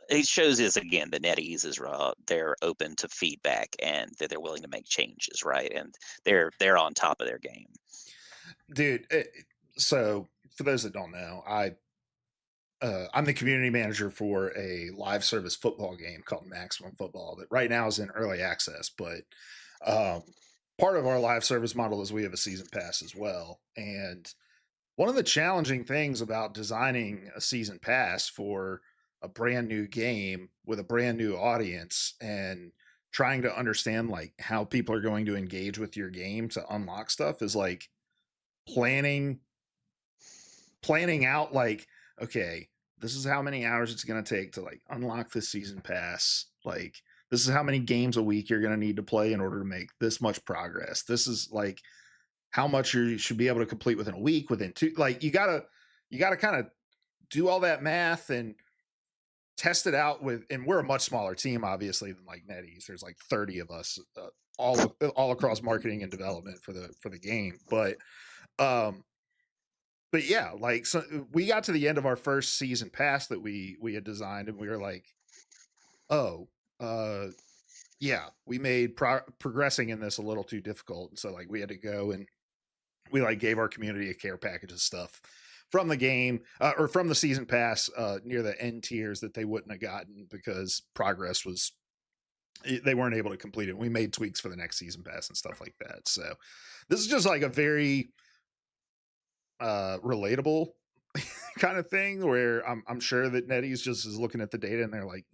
it shows us again that NetEase is they're open to feedback and that they're willing to make changes, right? And they're on top of their game. Dude. So for those that don't know, I'm the community manager for a live service football game called Maximum Football that right now is in early access. But um, part of our live service model is we have a season pass as well. And one of the challenging things about designing a season pass for a brand new game with a brand new audience and trying to understand like how people are going to engage with your game to unlock stuff is like planning planning out like, okay, this is how many hours it's going to take to like unlock this season pass. Like, this is how many games a week you're going to need to play in order to make this much progress. This is like how much you should be able to complete within a week, within two. Like, you gotta kind of do all that math and test it out with. And we're a much smaller team, obviously, than like NetEase. There's like 30 of us, all across marketing and development for the game. Um, but yeah, like, so we got to the end of our first season pass that we had designed, and we were like, oh, yeah, we made progressing in this a little too difficult, and so like we had to go and we like gave our community a care package of stuff from the game or from the season pass near the end tiers that they wouldn't have gotten because progress was they weren't able to complete it. We made tweaks for the next season pass and stuff like that. So this is just like a very relatable kind of thing where I'm sure that NetEase just is looking at the data and they're like,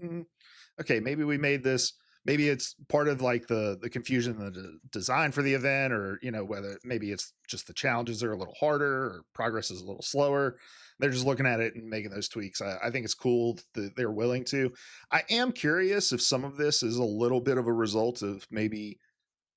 okay, maybe we made this. Maybe it's part of like the confusion in the design for the event, or whether maybe it's just the challenges are a little harder or progress is a little slower. They're just looking at it and making those tweaks. I think it's cool that they're willing to. I am curious if some of this is a little bit of a result of maybe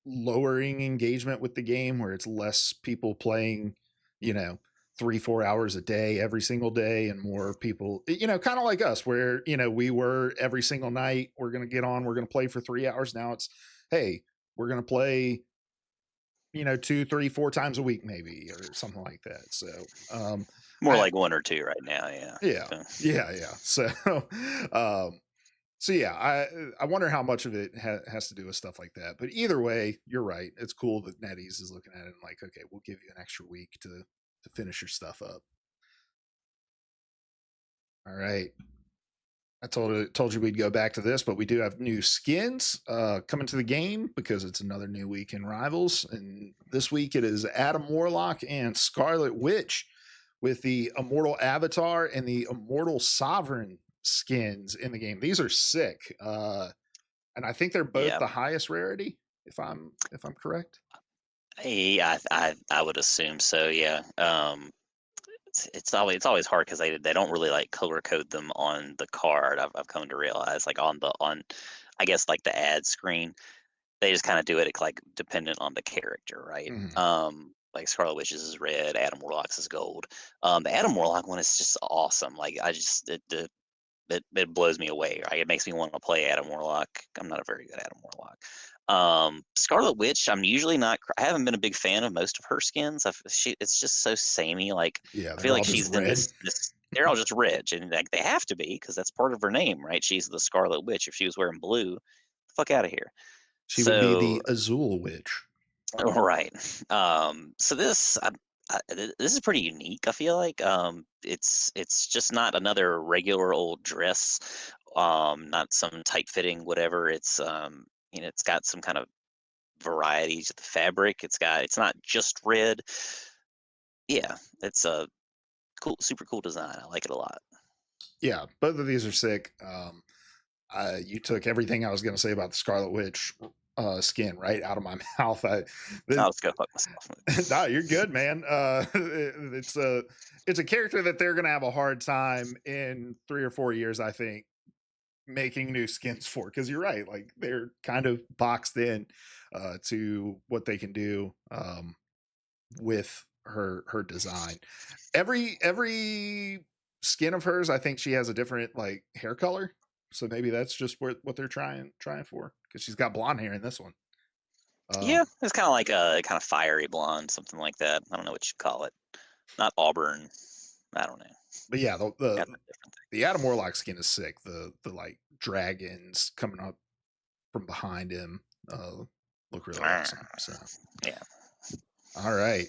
lowering engagement with the game where it's less people playing, you know, 3-4 hours a day every single day, and more people, kind of like us where, we were every single night, we're going to get on, we're going to play for 3 hours. Now it's, hey, we're going to play, 2, 3, 4 times a week, maybe, or something like that. So, More I, like 1 or 2 right now, yeah. yeah, So, yeah. So, um, so yeah, I wonder how much of it has to do with stuff like that. But either way, you're right. It's cool that NetEase is looking at it and like, okay, we'll give you an extra week to finish your stuff up. All right. I told you we'd go back to this, but we do have new skins coming to the game because it's another new week in Rivals. And this week it is Adam Warlock and Scarlet Witch with the Immortal Avatar and the Immortal Sovereign skins in the game. These are sick. And I think they're both yeah. the highest rarity, if I'm correct. Yeah, I would assume so, yeah. It's always hard because they don't really, like, color code them on the card, I've come to realize, like, on I guess, like, the ad screen. They just kinda do it, like, dependent on the character, right? Mm-hmm. Like, Scarlet Witch's is red, Adam Warlock's is gold. The Adam Warlock one is just awesome, like, I just it blows me away, right? It makes me wanna play Adam Warlock. I'm not a very good Adam Warlock. Scarlet Witch, I'm usually not I haven't been a big fan of most of her skins. It's just so samey, like, Yeah, I they're feel all like just she's in red. this they're all just rich, and, like, they have to be because that's part of her name, right? She's the Scarlet Witch. If she was wearing blue, fuck out of here. She would be So the Azul Witch. right. So this is pretty unique, I feel like. It's just not another regular old dress, not some tight fitting whatever. It's got some kind of variety to the fabric. It's not just red. Yeah, it's a super cool design. I like it a lot. Yeah, both of these are sick. You took everything I was going to say about the Scarlet Witch skin right out of my mouth. I'll The, just go fuck myself. nah, you're good, man. It's a character that they're going to have a hard time in 3 or 4 years, I think, making new skins for. Because you're right, like they're kind of boxed in to what they can do with her design. Every skin of hers, I think she has a different like hair color. So maybe that's just what they're trying for, because she's got blonde hair in this one. Yeah, it's kind of like a kind of fiery blonde, something like that. I don't know what you call it. Not auburn. I don't know. But yeah, Got a different thing. The Adam Warlock skin is sick. The like dragons coming up from behind him look really awesome. So Yeah. all right.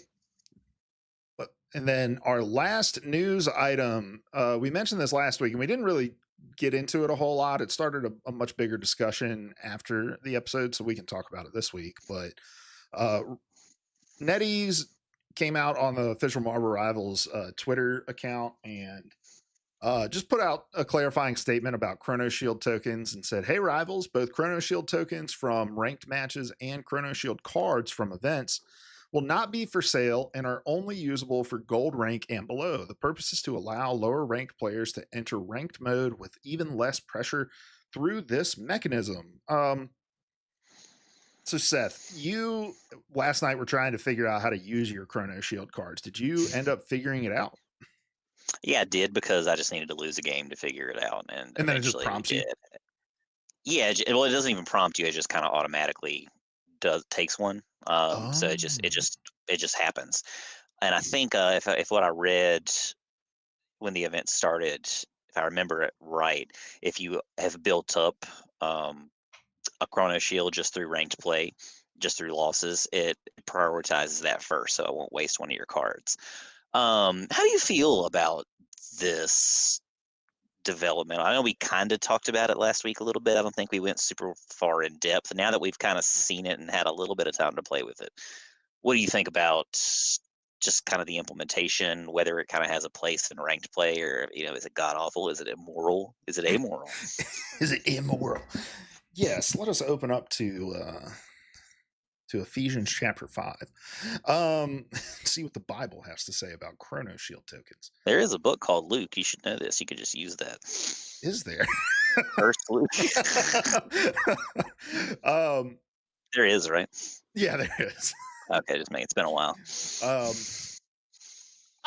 And then our last news item, we mentioned this last week and we didn't really get into it a whole lot. It started a much bigger discussion after the episode, so we can talk about it this week. But NetEase came out on the official Marvel Rivals Twitter account and just put out a clarifying statement about Chrono Shield tokens and said, "Hey Rivals, both Chrono Shield tokens from ranked matches and Chrono Shield cards from events will not be for sale and are only usable for gold rank and below. The purpose is to allow lower ranked players to enter ranked mode with even less pressure through this mechanism." So Seth, you last night were trying to figure out how to use your Chrono Shield cards. Did you end up figuring it out? Yeah, I did because I just needed to lose a game to figure it out, and And then it just eventually we prompts you? did. Yeah, well, it doesn't even prompt you; it just kind of automatically takes one. So Oh. it just happens. And I think if what I read when the event started, if I remember it right, if you have built up um, a Chrono Shield just through ranked play, just through losses, it prioritizes that first, so it won't waste one of your cards. How do you feel about this development? I know we kind of talked about it last week a little bit. I don't think we went super far in depth. Now that we've kind of seen it and had a little bit of time to play with it, what do you think about just kind of the implementation, whether it kind of has a place in ranked play, or is it god awful? Is it immoral? Is it amoral? Is it immoral? Yes, let us open up to Ephesians chapter 5. See what the Bible has to say about Chrono Shield tokens. There is a book called Luke. You should know this. You could just use that. Is there? First Luke. um, There is, right? yeah, there is. Okay, just make it's been a while. I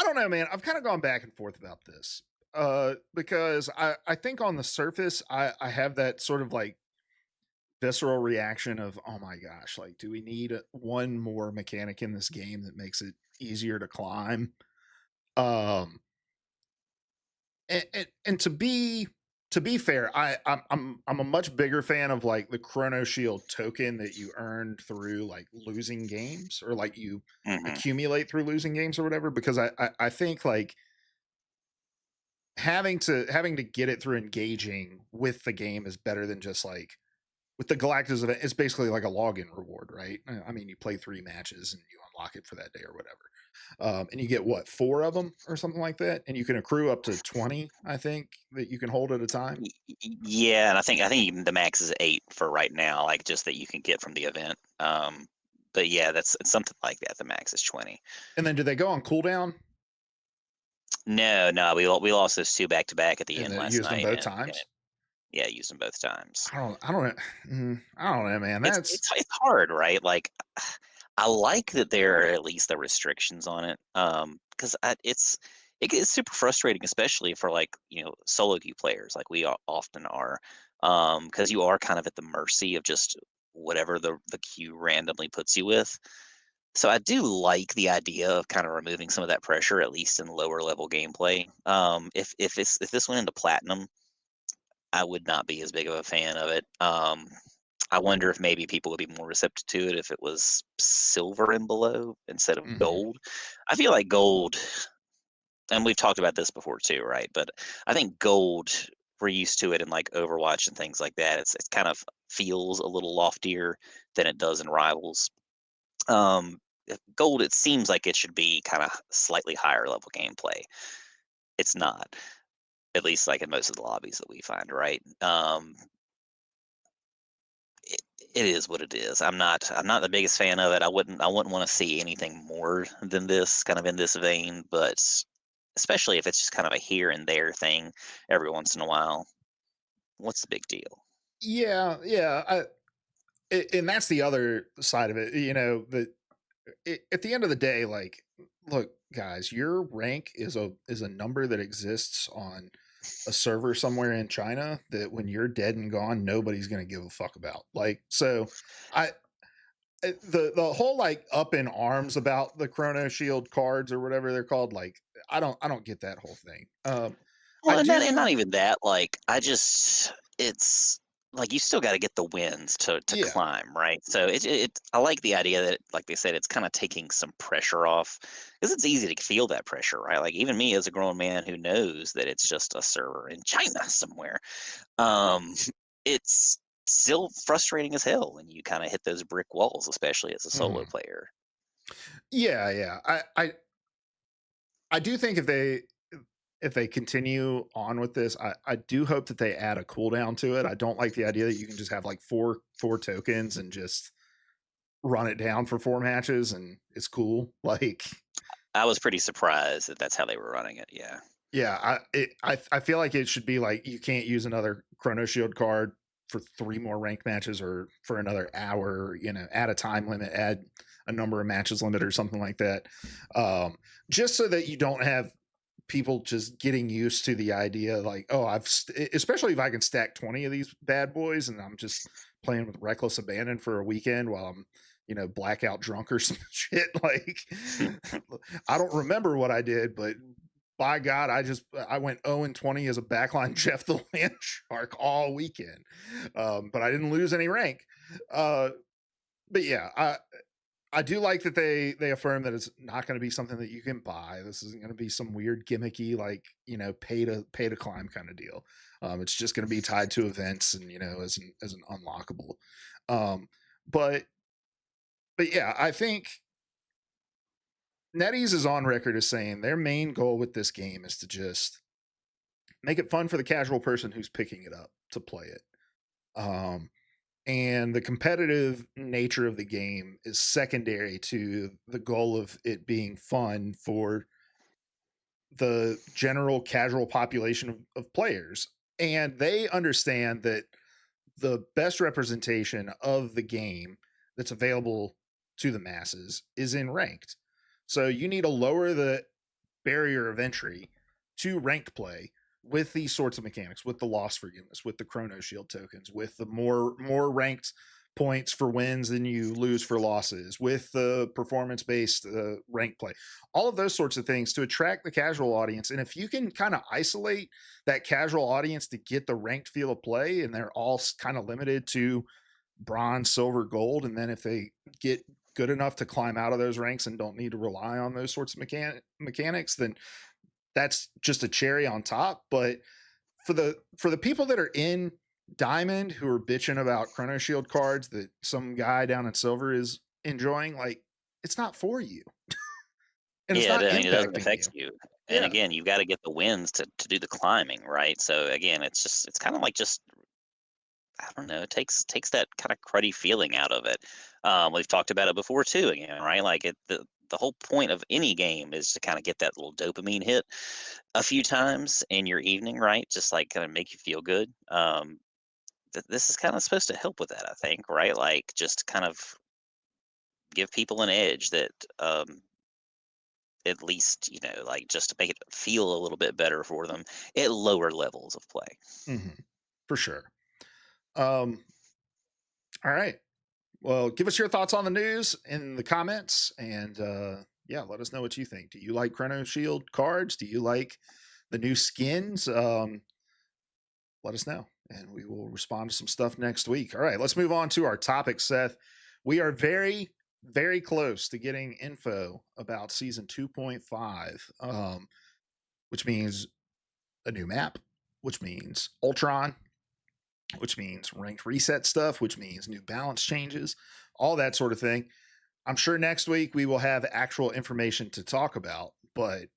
don't know, man. I've kind of gone back and forth about this. Because I think on the surface, I have that sort of like visceral reaction of, oh my gosh, like, do we need one more mechanic in this game that makes it easier to climb? Um, and to be fair, I'm a much bigger fan of like the Chrono Shield token that you earned through like losing games or like you Hmm. accumulate through losing games or whatever, because I think like having to get it through engaging with the game is better than just like with the Galactus event. It's basically like a login reward, right? I mean, you play 3 matches and you unlock it for that day or whatever, and you get what, 4 of them or something like that, and you can accrue up to 20, I think, that you can hold at a time. Yeah, and I think even the max is 8 for right now, like just that you can get from the event. But yeah, it's something like that. The max is 20. And then do they go on cooldown No, no, we lost those 2 back to back at the and end then last use them night, both and times? yeah, used them both times. I don't know. I don't know, man. It's That's it's it's hard, right? Like, I like that there are at least the restrictions on it, because it gets super frustrating, especially for like solo queue players, like we often are, because you are kind of at the mercy of just whatever the queue randomly puts you with. So I do like the idea of kind of removing some of that pressure, at least in lower level gameplay. If this went into platinum, I would not be as big of a fan of it. I wonder if maybe people would be more receptive to it if it was silver and below instead of mhm. gold. I feel like gold, and we've talked about this before too, right? But I think gold, we're used to it in like Overwatch and things like that. It's kind of feels a little loftier than it does in Rivals. Gold, it seems like it should be kind of slightly higher level gameplay. It's not, at least like in most of the lobbies that we find, right? It, it is what it is. I'm not the biggest fan of it. I wouldn't want to see anything more than this, kind of in this vein, but especially if it's just kind of a here and there thing every once in a while. What's the big deal? Yeah, yeah. And that's the other side of it. That at the end of the day, like, look, guys, your rank is a number that exists on a server somewhere in China that when you're dead and gone, nobody's gonna give a fuck about. Like, so I the whole like up in arms about the Chrono Shield cards or whatever they're called, like I don't get that whole thing. Well, and do. not even that, like, it's like, you still gotta get the wins to Yeah. climb, right? So, I like the idea that, like they said, it's kinda taking some pressure off, because it's easy to feel that pressure, right? Like, even me as a grown man who knows that it's just a server in China somewhere, um, it's still frustrating as hell when you kinda hit those brick walls, especially as a solo Mhm. player. Yeah, yeah. I do think if they continue on with this, I do hope that they add a cooldown to it. I don't like the idea that you can just have like four tokens and just run it down for 4 matches and it's cool. Like, I was pretty surprised that that's how they were running it, yeah. yeah, I feel like it should be like you can't use another Chrono Shield card for 3 more ranked matches or for another hour. You know, add a time limit, add a number of matches limit or something like that, um, just so that you don't have people just getting used to the idea like, oh, especially if I can stack 20 of these bad boys and I'm just playing with reckless abandon for a weekend while I'm, blackout drunk or some shit. Like, I don't remember what I did, but by God, I went 0-20 as a backline Jeff the Land Shark all weekend. But I didn't lose any rank. Uh, but yeah, I do like that they affirm that it's not going to be something that you can buy. This isn't going to be some weird gimmicky like pay to climb kind of deal. It's just going to be tied to events and as an unlockable. Um, but yeah, I think NetEase is on record as saying their main goal with this game is to just make it fun for the casual person who's picking it up to play it. Um, and the competitive nature of the game is secondary to the goal of it being fun for the general casual population of players. And they understand that the best representation of the game that's available to the masses is in ranked. So you need to lower the barrier of entry to ranked play with these sorts of mechanics, with the loss forgiveness, with the Chrono Shield tokens, with the more ranked points for wins than you lose for losses, with the performance based rank play, all of those sorts of things to attract the casual audience. And if you can kind of isolate that casual audience to get the ranked feel of play, and they're all kind of limited to bronze, silver, gold, and then if they get good enough to climb out of those ranks and don't need to rely on those sorts of mechanics, then that's just a cherry on top. But for the people that are in Diamond who are bitching about Chrono Shield cards that some guy down in Silver is enjoying, like, it's not for you, and it's Yeah, not I mean, it doesn't impacting affect you. you. And Yeah. again, you've got to get the wins to do the climbing, right? So again, it's kind of like just I don't know, it takes that kind of cruddy feeling out of it. We've talked about it before too, again, right? Like the whole point of any game is to kind of get that little dopamine hit a few times in your evening, right? Just like kind of make you feel good. This is kind of supposed to help with that, I think, right? Like just kind of give people an edge that at least, like just to make it feel a little bit better for them at lower levels of play. For sure. Um, all right. Well, give us your thoughts on the news in the comments, and yeah, let us know what you think. Do you like Chrono Shield cards? Do you like the new skins? Let us know, and we will respond to some stuff next week. All right, let's move on to our topic, Seth. We are very, very close to getting info about season 2.5, which means a new map, which means Ultron, which means ranked reset stuff, which means new balance changes, all that sort of thing. I'm sure next week we will have actual information to talk about, but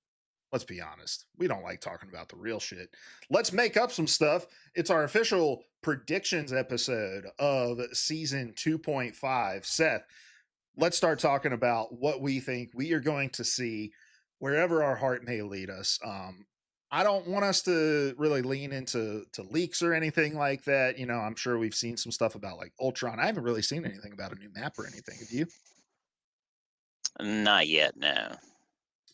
let's be honest, we don't like talking about the real shit. Let's make up some stuff. It's our official predictions episode of season 2.5. Seth, let's start talking about what we think we are going to see wherever our heart may lead us. I don't want us to really lean into leaks or anything like that. I'm sure we've seen some stuff about like Ultron. I haven't really seen anything about a new map or anything. Have you? Not yet, no.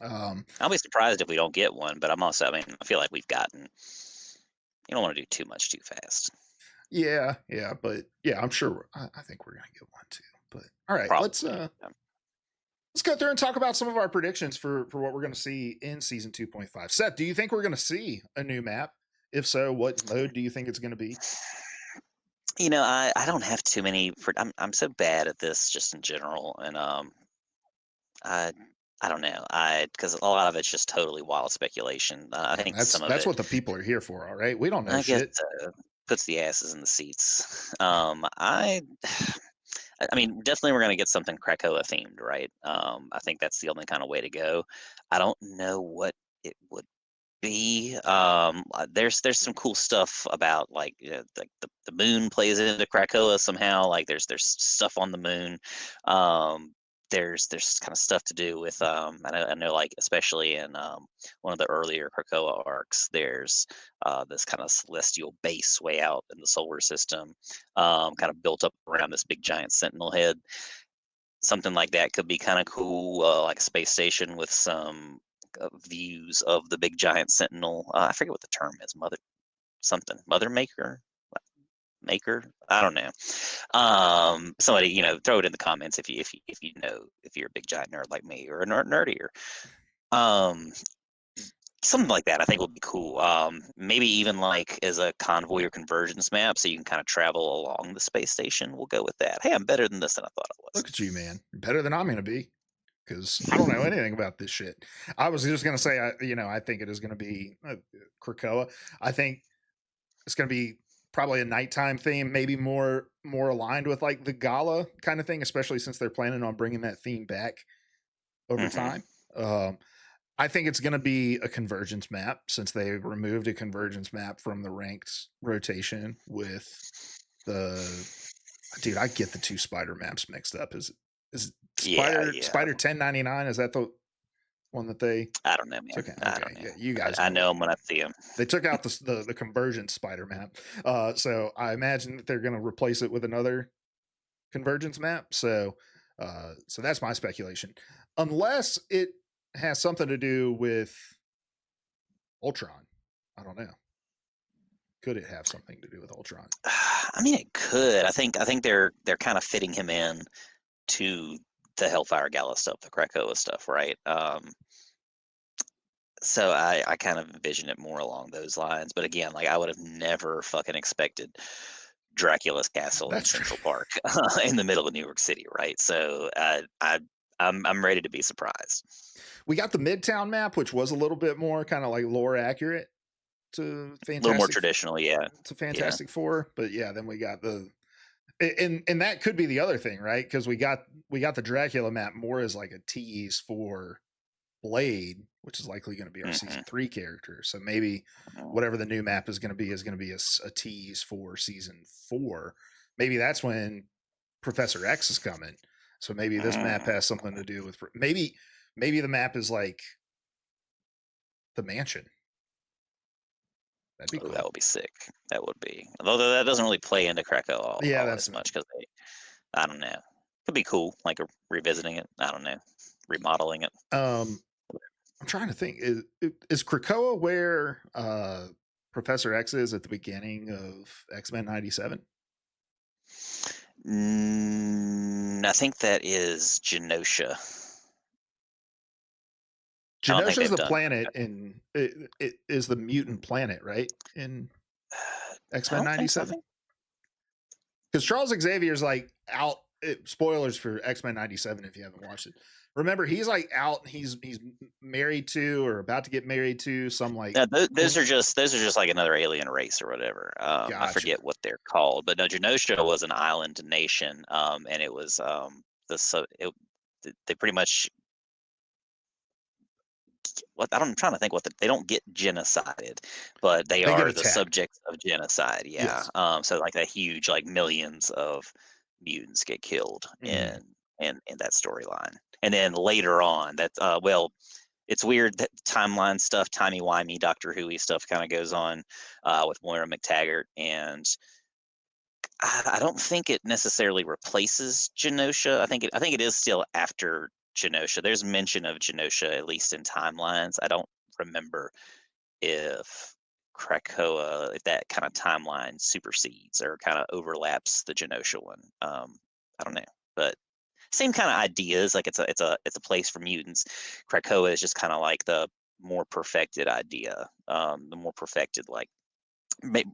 Um, I'll be surprised if we don't get one, but I mean, I feel like you don't want to do too much too fast. yeah, but yeah, I'm sure. I think we're gonna get one too. But all right, let's Probably. Yeah. let's go through and talk about some of our predictions for what we're going to see in season 2.5. Seth, do you think we're going to see a new map? If so, what mode do you think it's going to be? I don't have too many. I'm so bad at this just in general, and I I don't know. Because a lot of it's just totally wild speculation. I Yeah, think that's some of that's it, what the people are here for. All right, we don't know I guess, shit. puts the asses in the seats. I mean, definitely we're gonna get something Krakoa themed, right? I think that's the only kind of way to go. I don't know what it would be. There's some cool stuff about like the moon plays into Krakoa somehow. Like there's stuff on the moon. Um, there's kind of stuff to do with I know like especially in one of the earlier Krakoa arcs. There's this kind of celestial base way out in the solar system, kind of built up around this big giant sentinel head. Something like that could be kind of cool, like a space station with some views of the big giant sentinel. I forget what the term is, mother maker. I don't know. Somebody, throw it in the comments if you know if you're a big giant nerd like me or a nerdier. Um, Something like that I think would be cool. Maybe even like as a convoy or convergence map, so you can kind of travel along the space station. We'll go with that. Hey, I'm better than this than I thought I was. Look at you, man. You're better than I'm going to be because I don't know anything about this shit. I was just going to say, I think it is going to be Krakoa. I think it's going to be probably a nighttime theme, maybe more aligned with like the gala kind of thing, especially since they're planning on bringing that theme back over Hmm. time. Um, I think it's going to be a convergence map since they removed a convergence map from the ranked rotation with the dude. I get the two spider maps mixed up. Is Yeah, Spider yeah. 1099? Is that the one that they I don't know, man. took out? I Okay, don't know. yeah, you guys I know what know I him when mean. I see him. They took out the convergence spider map, so I imagine that they're going to replace it with another convergence map. So that's my speculation, unless it has something to do with Ultron. I don't know. Could it have something to do with Ultron? I mean, it could. I think they're kind of fitting him in to the Hellfire Gala stuff, the Krakoa stuff, right? So I kind of envision it more along those lines. But again, like I would have never fucking expected Dracula's castle in That's true. Central Park in the middle of New York City, right? So I'm ready to be surprised. We got the Midtown map, which was a little bit more kind of like lore accurate to A little more Fantastic traditional, yeah, to yeah. Fantastic Four, but yeah, then we got and that could be the other thing, right? Because we got the Dracula map more as like a tease for Blade, which is likely going to be our Hmm. season 3 character. So maybe whatever the new map is going to be a tease for season 4. Maybe that's when Professor X is coming. So maybe this map has something to do with maybe the map is like the mansion. That'd be Oh, that cool. would be sick. That would be. Although that doesn't really play into Krakow Yeah, all that's as much because I don't know. Could be cool, like revisiting it. I don't know, remodeling it. I'm trying to think. Is Krakoa where Professor X is at the beginning of X-Men 97? I think that is Genosha. I don't think Genosha is they've the done. planet in it is the mutant planet, right? In I X-Men don't think so. I 97? think Because Charles Xavier's like out. Spoilers for X-Men 97 if you haven't watched it. Remember, he's like out. He's married to or about to get married to some like no, those are queen. just like another alien race or whatever. I Gotcha. forget what they're called, but no, Genosha was an island nation, and it was they pretty much I'm trying to think they don't get genocided, but they They get are the attacked. subjects of genocide. Yeah. Yes. So like that huge, like millions of mutants get killed Mm-hmm. in that storyline, and then later on, it's weird that timeline stuff, timey wimey, Doctor Who stuff kind of goes on with Moira McTaggart, and I don't think it necessarily replaces Genosha. I think it is still after Genosha. There's mention of Genosha at least in timelines. I don't remember if Krakoa, if that kind of timeline supersedes or kind of overlaps the Genosha one. I don't know, but same kind of ideas. Like it's a place for mutants. Krakoa is just kind of like the more perfected idea, the more perfected like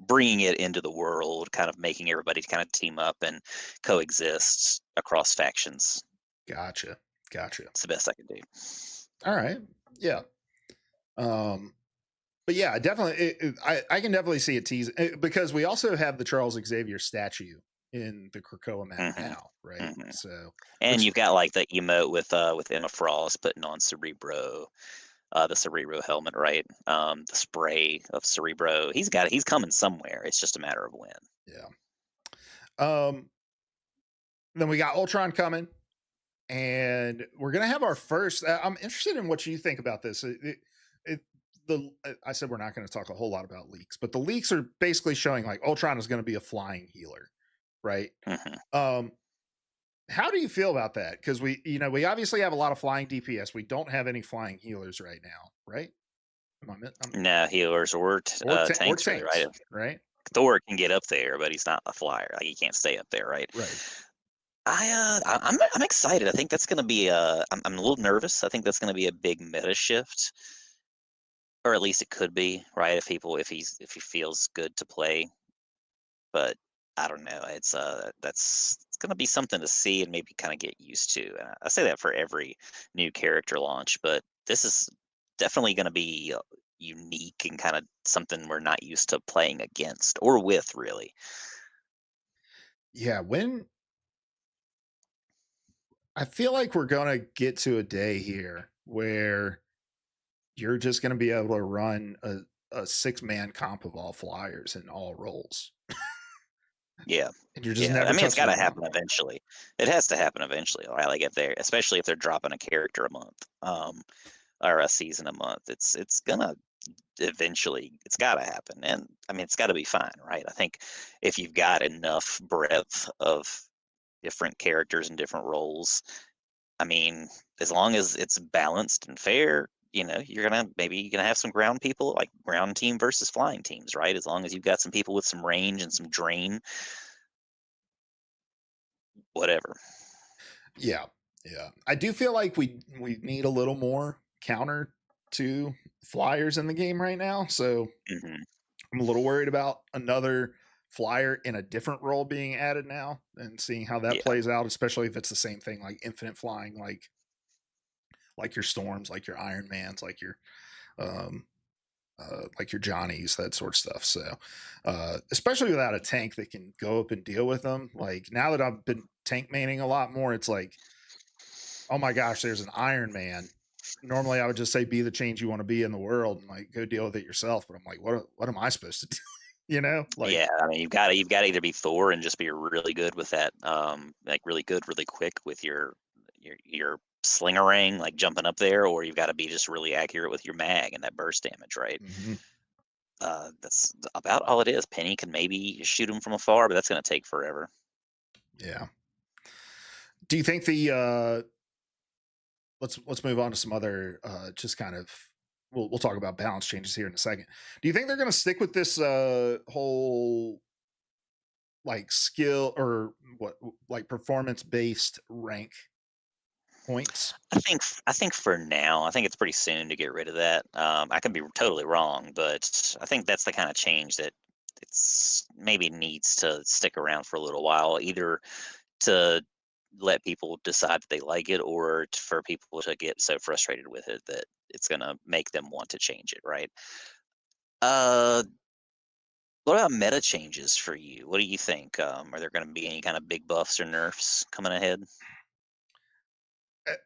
bringing it into the world, kind of making everybody kind of team up and coexist across factions. Gotcha. Gotcha. It's the best I can do. All right. Yeah. Um, but yeah, I can definitely see a tease because we also have the Charles Xavier statue in the Krakoa map hmm now, right? hmm So, And which you've got like the emote with Emma Frost putting on Cerebro, the Cerebro helmet, right? The spray of Cerebro. He's coming somewhere. It's just a matter of when. yeah. Um, then we got Ultron coming, and we're gonna have our first. I'm interested in what you think about this. I said we're not going to talk a whole lot about leaks, but the leaks are basically showing like Ultron is going to be a flying healer, right? hmm Um, how do you feel about that? Because we obviously have a lot of flying DPS. We don't have any flying healers right now, right? No healers or Or tanks really, right? tanks, right? Thor can get up there, but he's not a flyer. Like he can't stay up there, right? Right. I'm excited. I think that's going to be I'm a little nervous. I think that's going to be a big meta shift, or at least it could be, right? If he feels good to play, but I don't know. It's going to be something to see and maybe kind of get used to. And I say that for every new character launch, but this is definitely going to be unique and kind of something we're not used to playing against or with, really. Yeah. When I feel like we're gonna get to a day here where you're just gonna be able to run a 6-man comp of all flyers in all roles, Yeah. and you're just Yeah. I never mean, it's touching got the to ground. happen eventually. It has to happen eventually, right? Like if they're, especially if they're dropping a character a month, or a season a month, it's gonna eventually, it's got to happen. And I mean, it's got to be fine, right? I think if you've got enough breadth of different characters and different roles, I mean, as long as it's balanced and fair, you're gonna have some ground people, like ground team versus flying teams, right? As long as you've got some people with some range and some drain, whatever. Yeah, yeah. I do feel like we need a little more counter to flyers in the game right now. So hmm I'm a little worried about another flyer in a different role being added now and seeing how that Yeah. plays out, especially if it's the same thing like infinite flying, like your storms, like your Iron Mans, um like your Johnnies, that sort of stuff. So, especially without a tank that can go up and deal with them. Like now that I've been tank maining a lot more, it's like, oh my gosh, there's an Iron Man. Normally, I would just say be the change you want to be in the world and like go deal with it yourself. But I'm like, what am I supposed to do? Like, Yeah, I mean, you've got to either be Thor and just be really good with that, like really good, really quick with your slingerang, like jumping up there, or you've got to be just really accurate with your mag and that burst damage, right? mhm, That's about all it is. Penny can maybe shoot him from afar, but that's going to take forever. yeah. Do you think the let's move on to some other just kind of we'll talk about balance changes here in a second. Do you think they're going to stick with this whole like skill or what like performance based rank points? I think for now, I think it's pretty soon to get rid of that. I could be totally wrong, but I think that's the kind of change that it's maybe needs to stick around for a little while, either to let people decide that they like it, or for people to get so frustrated with it that it's going to make them want to change it, right? Uh, what about meta changes for you? What do you think? Are there going to be any kind of big buffs or nerfs coming ahead?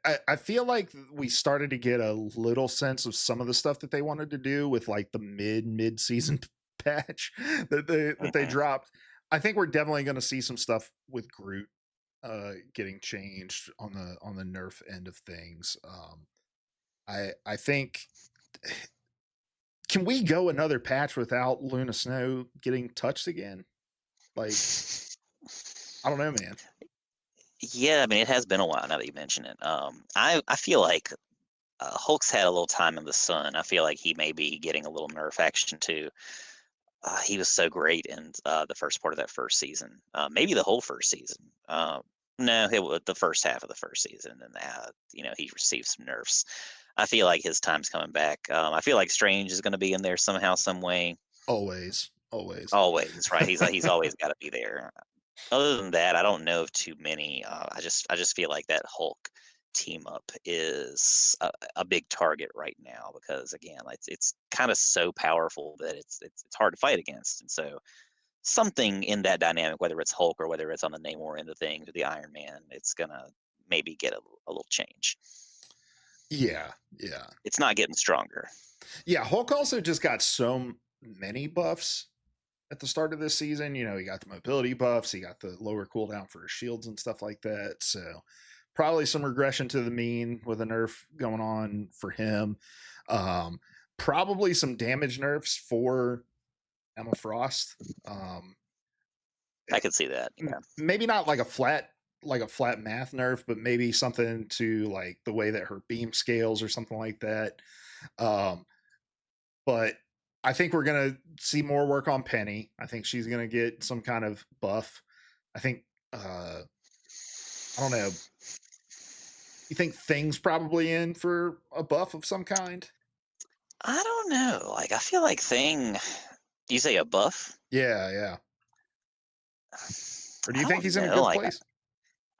I feel like we started to get a little sense of some of the stuff that they wanted to do with like the mid season patch that they hmm dropped. I think we're definitely going to see some stuff with Groot getting changed on the nerf end of things. I think can we go another patch without Luna Snow getting touched again? Like I don't know, man. Yeah, I mean, it has been a while now that you mention it. I feel like Hulk's had a little time in the sun. I feel like he may be getting a little nerf action too. He was so great in the first part of that first season, maybe the whole first season. No, the first half of the first season, and he received some nerfs. I feel like his time's coming back. I feel like Strange is going to be in there somehow, some way. Always, always. Always, right? He's always got to be there. Other than that, I don't know of too many. I just feel like that Hulk team up is a big target right now because again, it's kind of so powerful that it's hard to fight against, and so something in that dynamic, whether it's Hulk or whether it's on the Namor end of things or the Iron Man, it's gonna maybe get a little change. Yeah, yeah. It's not getting stronger. Yeah, Hulk also just got so many buffs at the start of this season. You know, he got the mobility buffs, he got the lower cooldown for his shields and stuff like that. So probably some regression to the mean with a nerf going on for him. Um, Probably some damage nerfs for Emma Frost. I could see that. Yeah. Maybe not like a flat math nerf, but maybe something to like the way that her beam scales or something like that. Um, but I think we're gonna see more work on Penny. I think she's gonna get some kind of buff. I think I don't know. You think Thing's probably in for a buff of some kind? I don't know. Like I feel like Thing. You say a buff? Yeah, yeah. Or do I you think don't he's in a know. good Like place?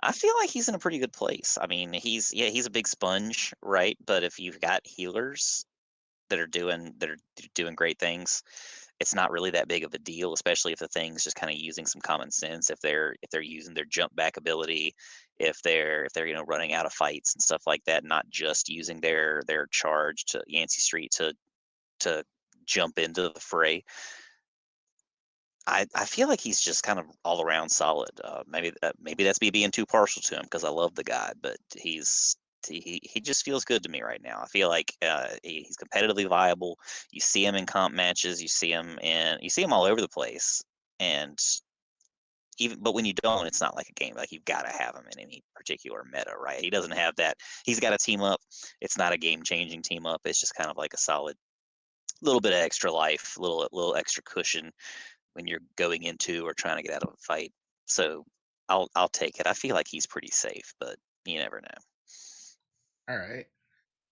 I feel like he's in a pretty good place. I mean, he's a big sponge, right? But if you've got healers that are doing great things, it's not really that big of a deal, especially if the thing's just kind of using some common sense. If they're using their jump back ability, if they're running out of fights and stuff like that, not just using their charge to Yancey Street to jump into the fray. I feel like he's just kind of all around solid. Maybe that's me being too partial to him because I love the guy, but he just feels good to me right now. I feel like he's competitively viable. You see him in comp matches, you see him all over the place, and but when you don't, it's not like a game. Like you've got to have him in any particular meta, right? He doesn't have that. He's got a team up. It's not a game changing team up. It's just kind of like a solid little bit of extra life, little extra cushion when you're going into or trying to get out of a fight. So I'll take it. I feel like he's pretty safe, but you never know. All right.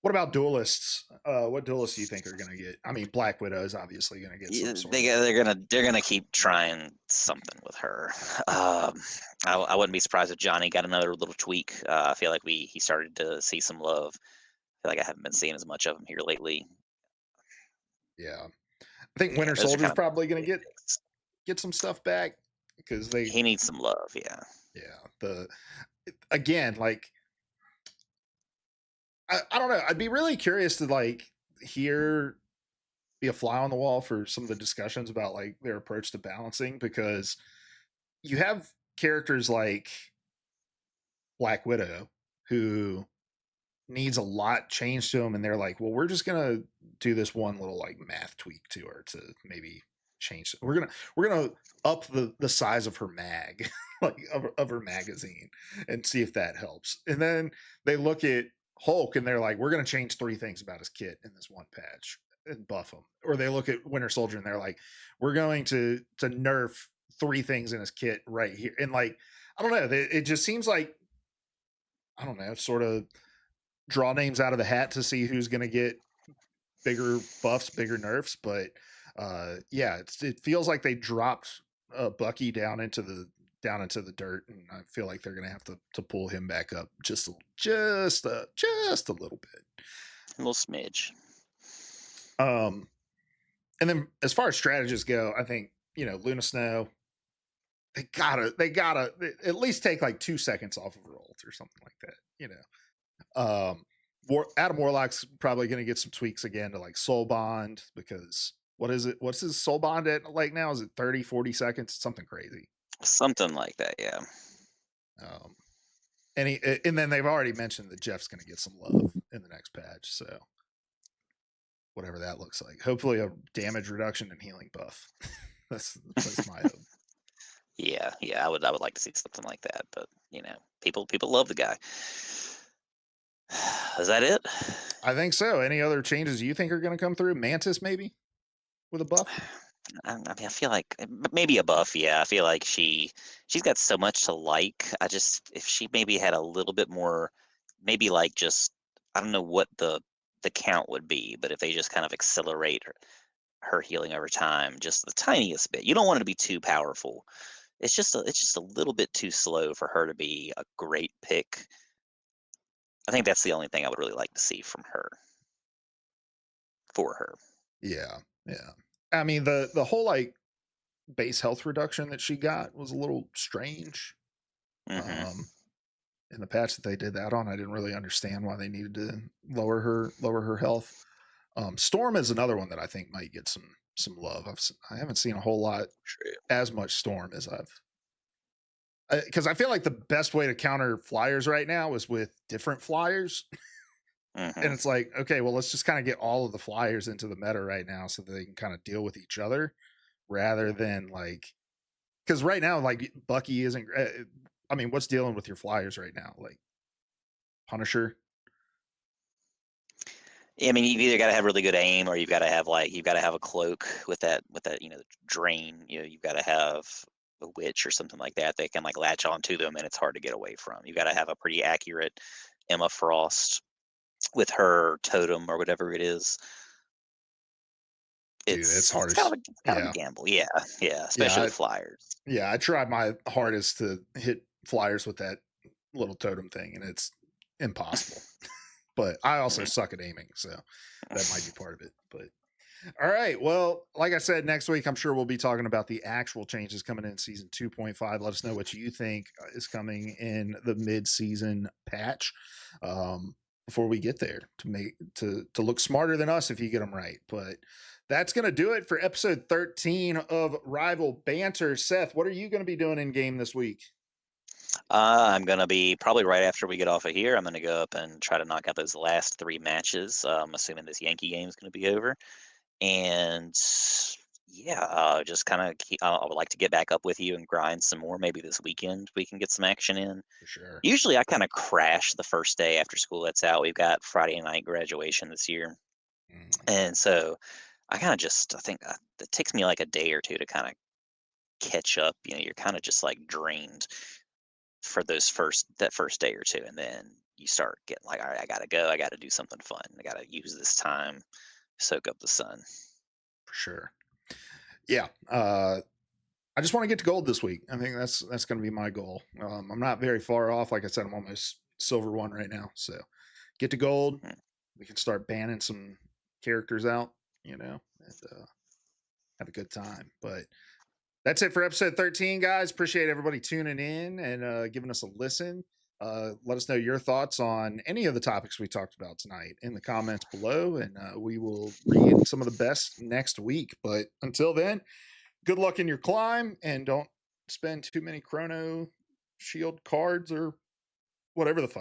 What about duelists? What duelists do you think are going to get? I mean, Black Widow is obviously going to get some Yeah, sort they of. they're gonna keep trying something with her. Um, I wouldn't be surprised if Johnny got another little tweak. I feel like he started to see some love. I feel like I haven't been seeing as much of him here lately. Yeah, I think Yeah, Winter those are Soldier is kind of probably going big to things. get some stuff back because they. He needs some love. Yeah. Yeah, the again like I don't know. I'd be really curious to like hear be a fly on the wall for some of the discussions about like their approach to balancing because you have characters like Black Widow who needs a lot changed to him and they're like, well, we're just gonna do this one little like math tweak to her to maybe change. We're gonna up the size of her mag, like of her magazine, and see if that helps. And then they look at Hulk and they're like, we're gonna change three things about his kit in this one patch and buff him. Or they look at Winter Soldier and they're like, we're going to nerf three things in his kit right here. And like, I don't know, it just seems like I don't know, sort of draw names out of the hat to see who's going to get bigger buffs, bigger nerfs. But yeah, it feels like they dropped Bucky down into the dirt, and I feel like they're going to have to pull him back up just a little bit. A little smidge. Um, and then as far as strategists go, I think Luna Snow. They gotta at least take like 2 seconds off of her ult or something like that. Adam Warlock's probably going to get some tweaks again to like soul bond because what is it? What's his soul bond at like now? Is it 30, 40 seconds? Something crazy. Something like that. Yeah. Um, and then they've already mentioned that Jeff's going to get some love in the next patch. So whatever that looks like, hopefully a damage reduction and healing buff. that's my hope. Yeah. Yeah. I would like to see something like that, but people love the guy. Is that it? I think so. Any other changes you think are going to come through? Mantis maybe with a buff? I mean, I feel like maybe a buff. Yeah, I feel like she's got so much to like. I just if she maybe had a little bit more, maybe like just I don't know what the count would be, but if they just kind of accelerate her healing over time just the tiniest bit. You don't want it to be too powerful. It's just a little bit too slow for her to be a great pick. I think that's the only thing I would really like to see from her for her. Yeah, yeah. I mean, the whole like base health reduction that she got was a little strange. Hmm. Um, in the patch that they did that on, I didn't really understand why they needed to lower her health. Storm is another one that I think might get some love. I haven't seen a whole lot True. as much Storm as I've because I feel like the best way to counter flyers right now is with different flyers. Hmm. And it's like, okay, well, let's just kind of get all of the flyers into the meta right now so that they can kind of deal with each other rather than like, because right now, like Bucky isn't, I mean, what's dealing with your flyers right now? Like Punisher? Yeah, I mean, you've either got to have really good aim, or you've got to have a cloak with that drain. You've got to have a witch or something like that. They can like latch onto them, and it's hard to get away from. You've got to have a pretty accurate Emma Frost with her totem or whatever it is. Dude, it's It's hard kind as, of a yeah. gamble. Yeah, yeah, Yeah. especially with flyers. Yeah. I tried my hardest to hit flyers with that little totem thing and it's impossible. But I also suck at aiming. So that might be part of it. But all right. Well, like I said, next week, I'm sure we'll be talking about the actual changes coming in season 2.5. Let us know what you think is coming in the mid-season patch before we get there to look smarter than us if you get them right. But that's going to do it for episode 13 of Rival Banter. Seth, what are you going to be doing in game this week? I'm gonna be probably right after we get off of here. I'm gonna go up and try to knock out those last three matches. Assuming this Yankee game is gonna be over. And yeah, just kind of I would like to get back up with you and grind some more. Maybe this weekend we can get some action in. For sure. Usually I kind of crash the first day after school lets out. We've got Friday night graduation this year. Mm, And so I think it takes me like a day or two to kind of catch up. You're kind of just like drained for that first day or two. And then you start getting like, all right, I got to go. I got to do something fun. I got to use this time, soak up the sun. for sure. Yeah. I just want to get to gold this week. I think that's going to be my goal. I'm not very far off. Like I said, I'm almost silver one right now. So get to gold. Mm. We can start banning some characters out, and have a good time. But that's it for episode 13, guys. Appreciate everybody tuning in and giving us a listen. Let us know your thoughts on any of the topics we talked about tonight in the comments below, and we will read some of the best next week. But until then, good luck in your climb and don't spend too many Chrono Shield cards or whatever the fuck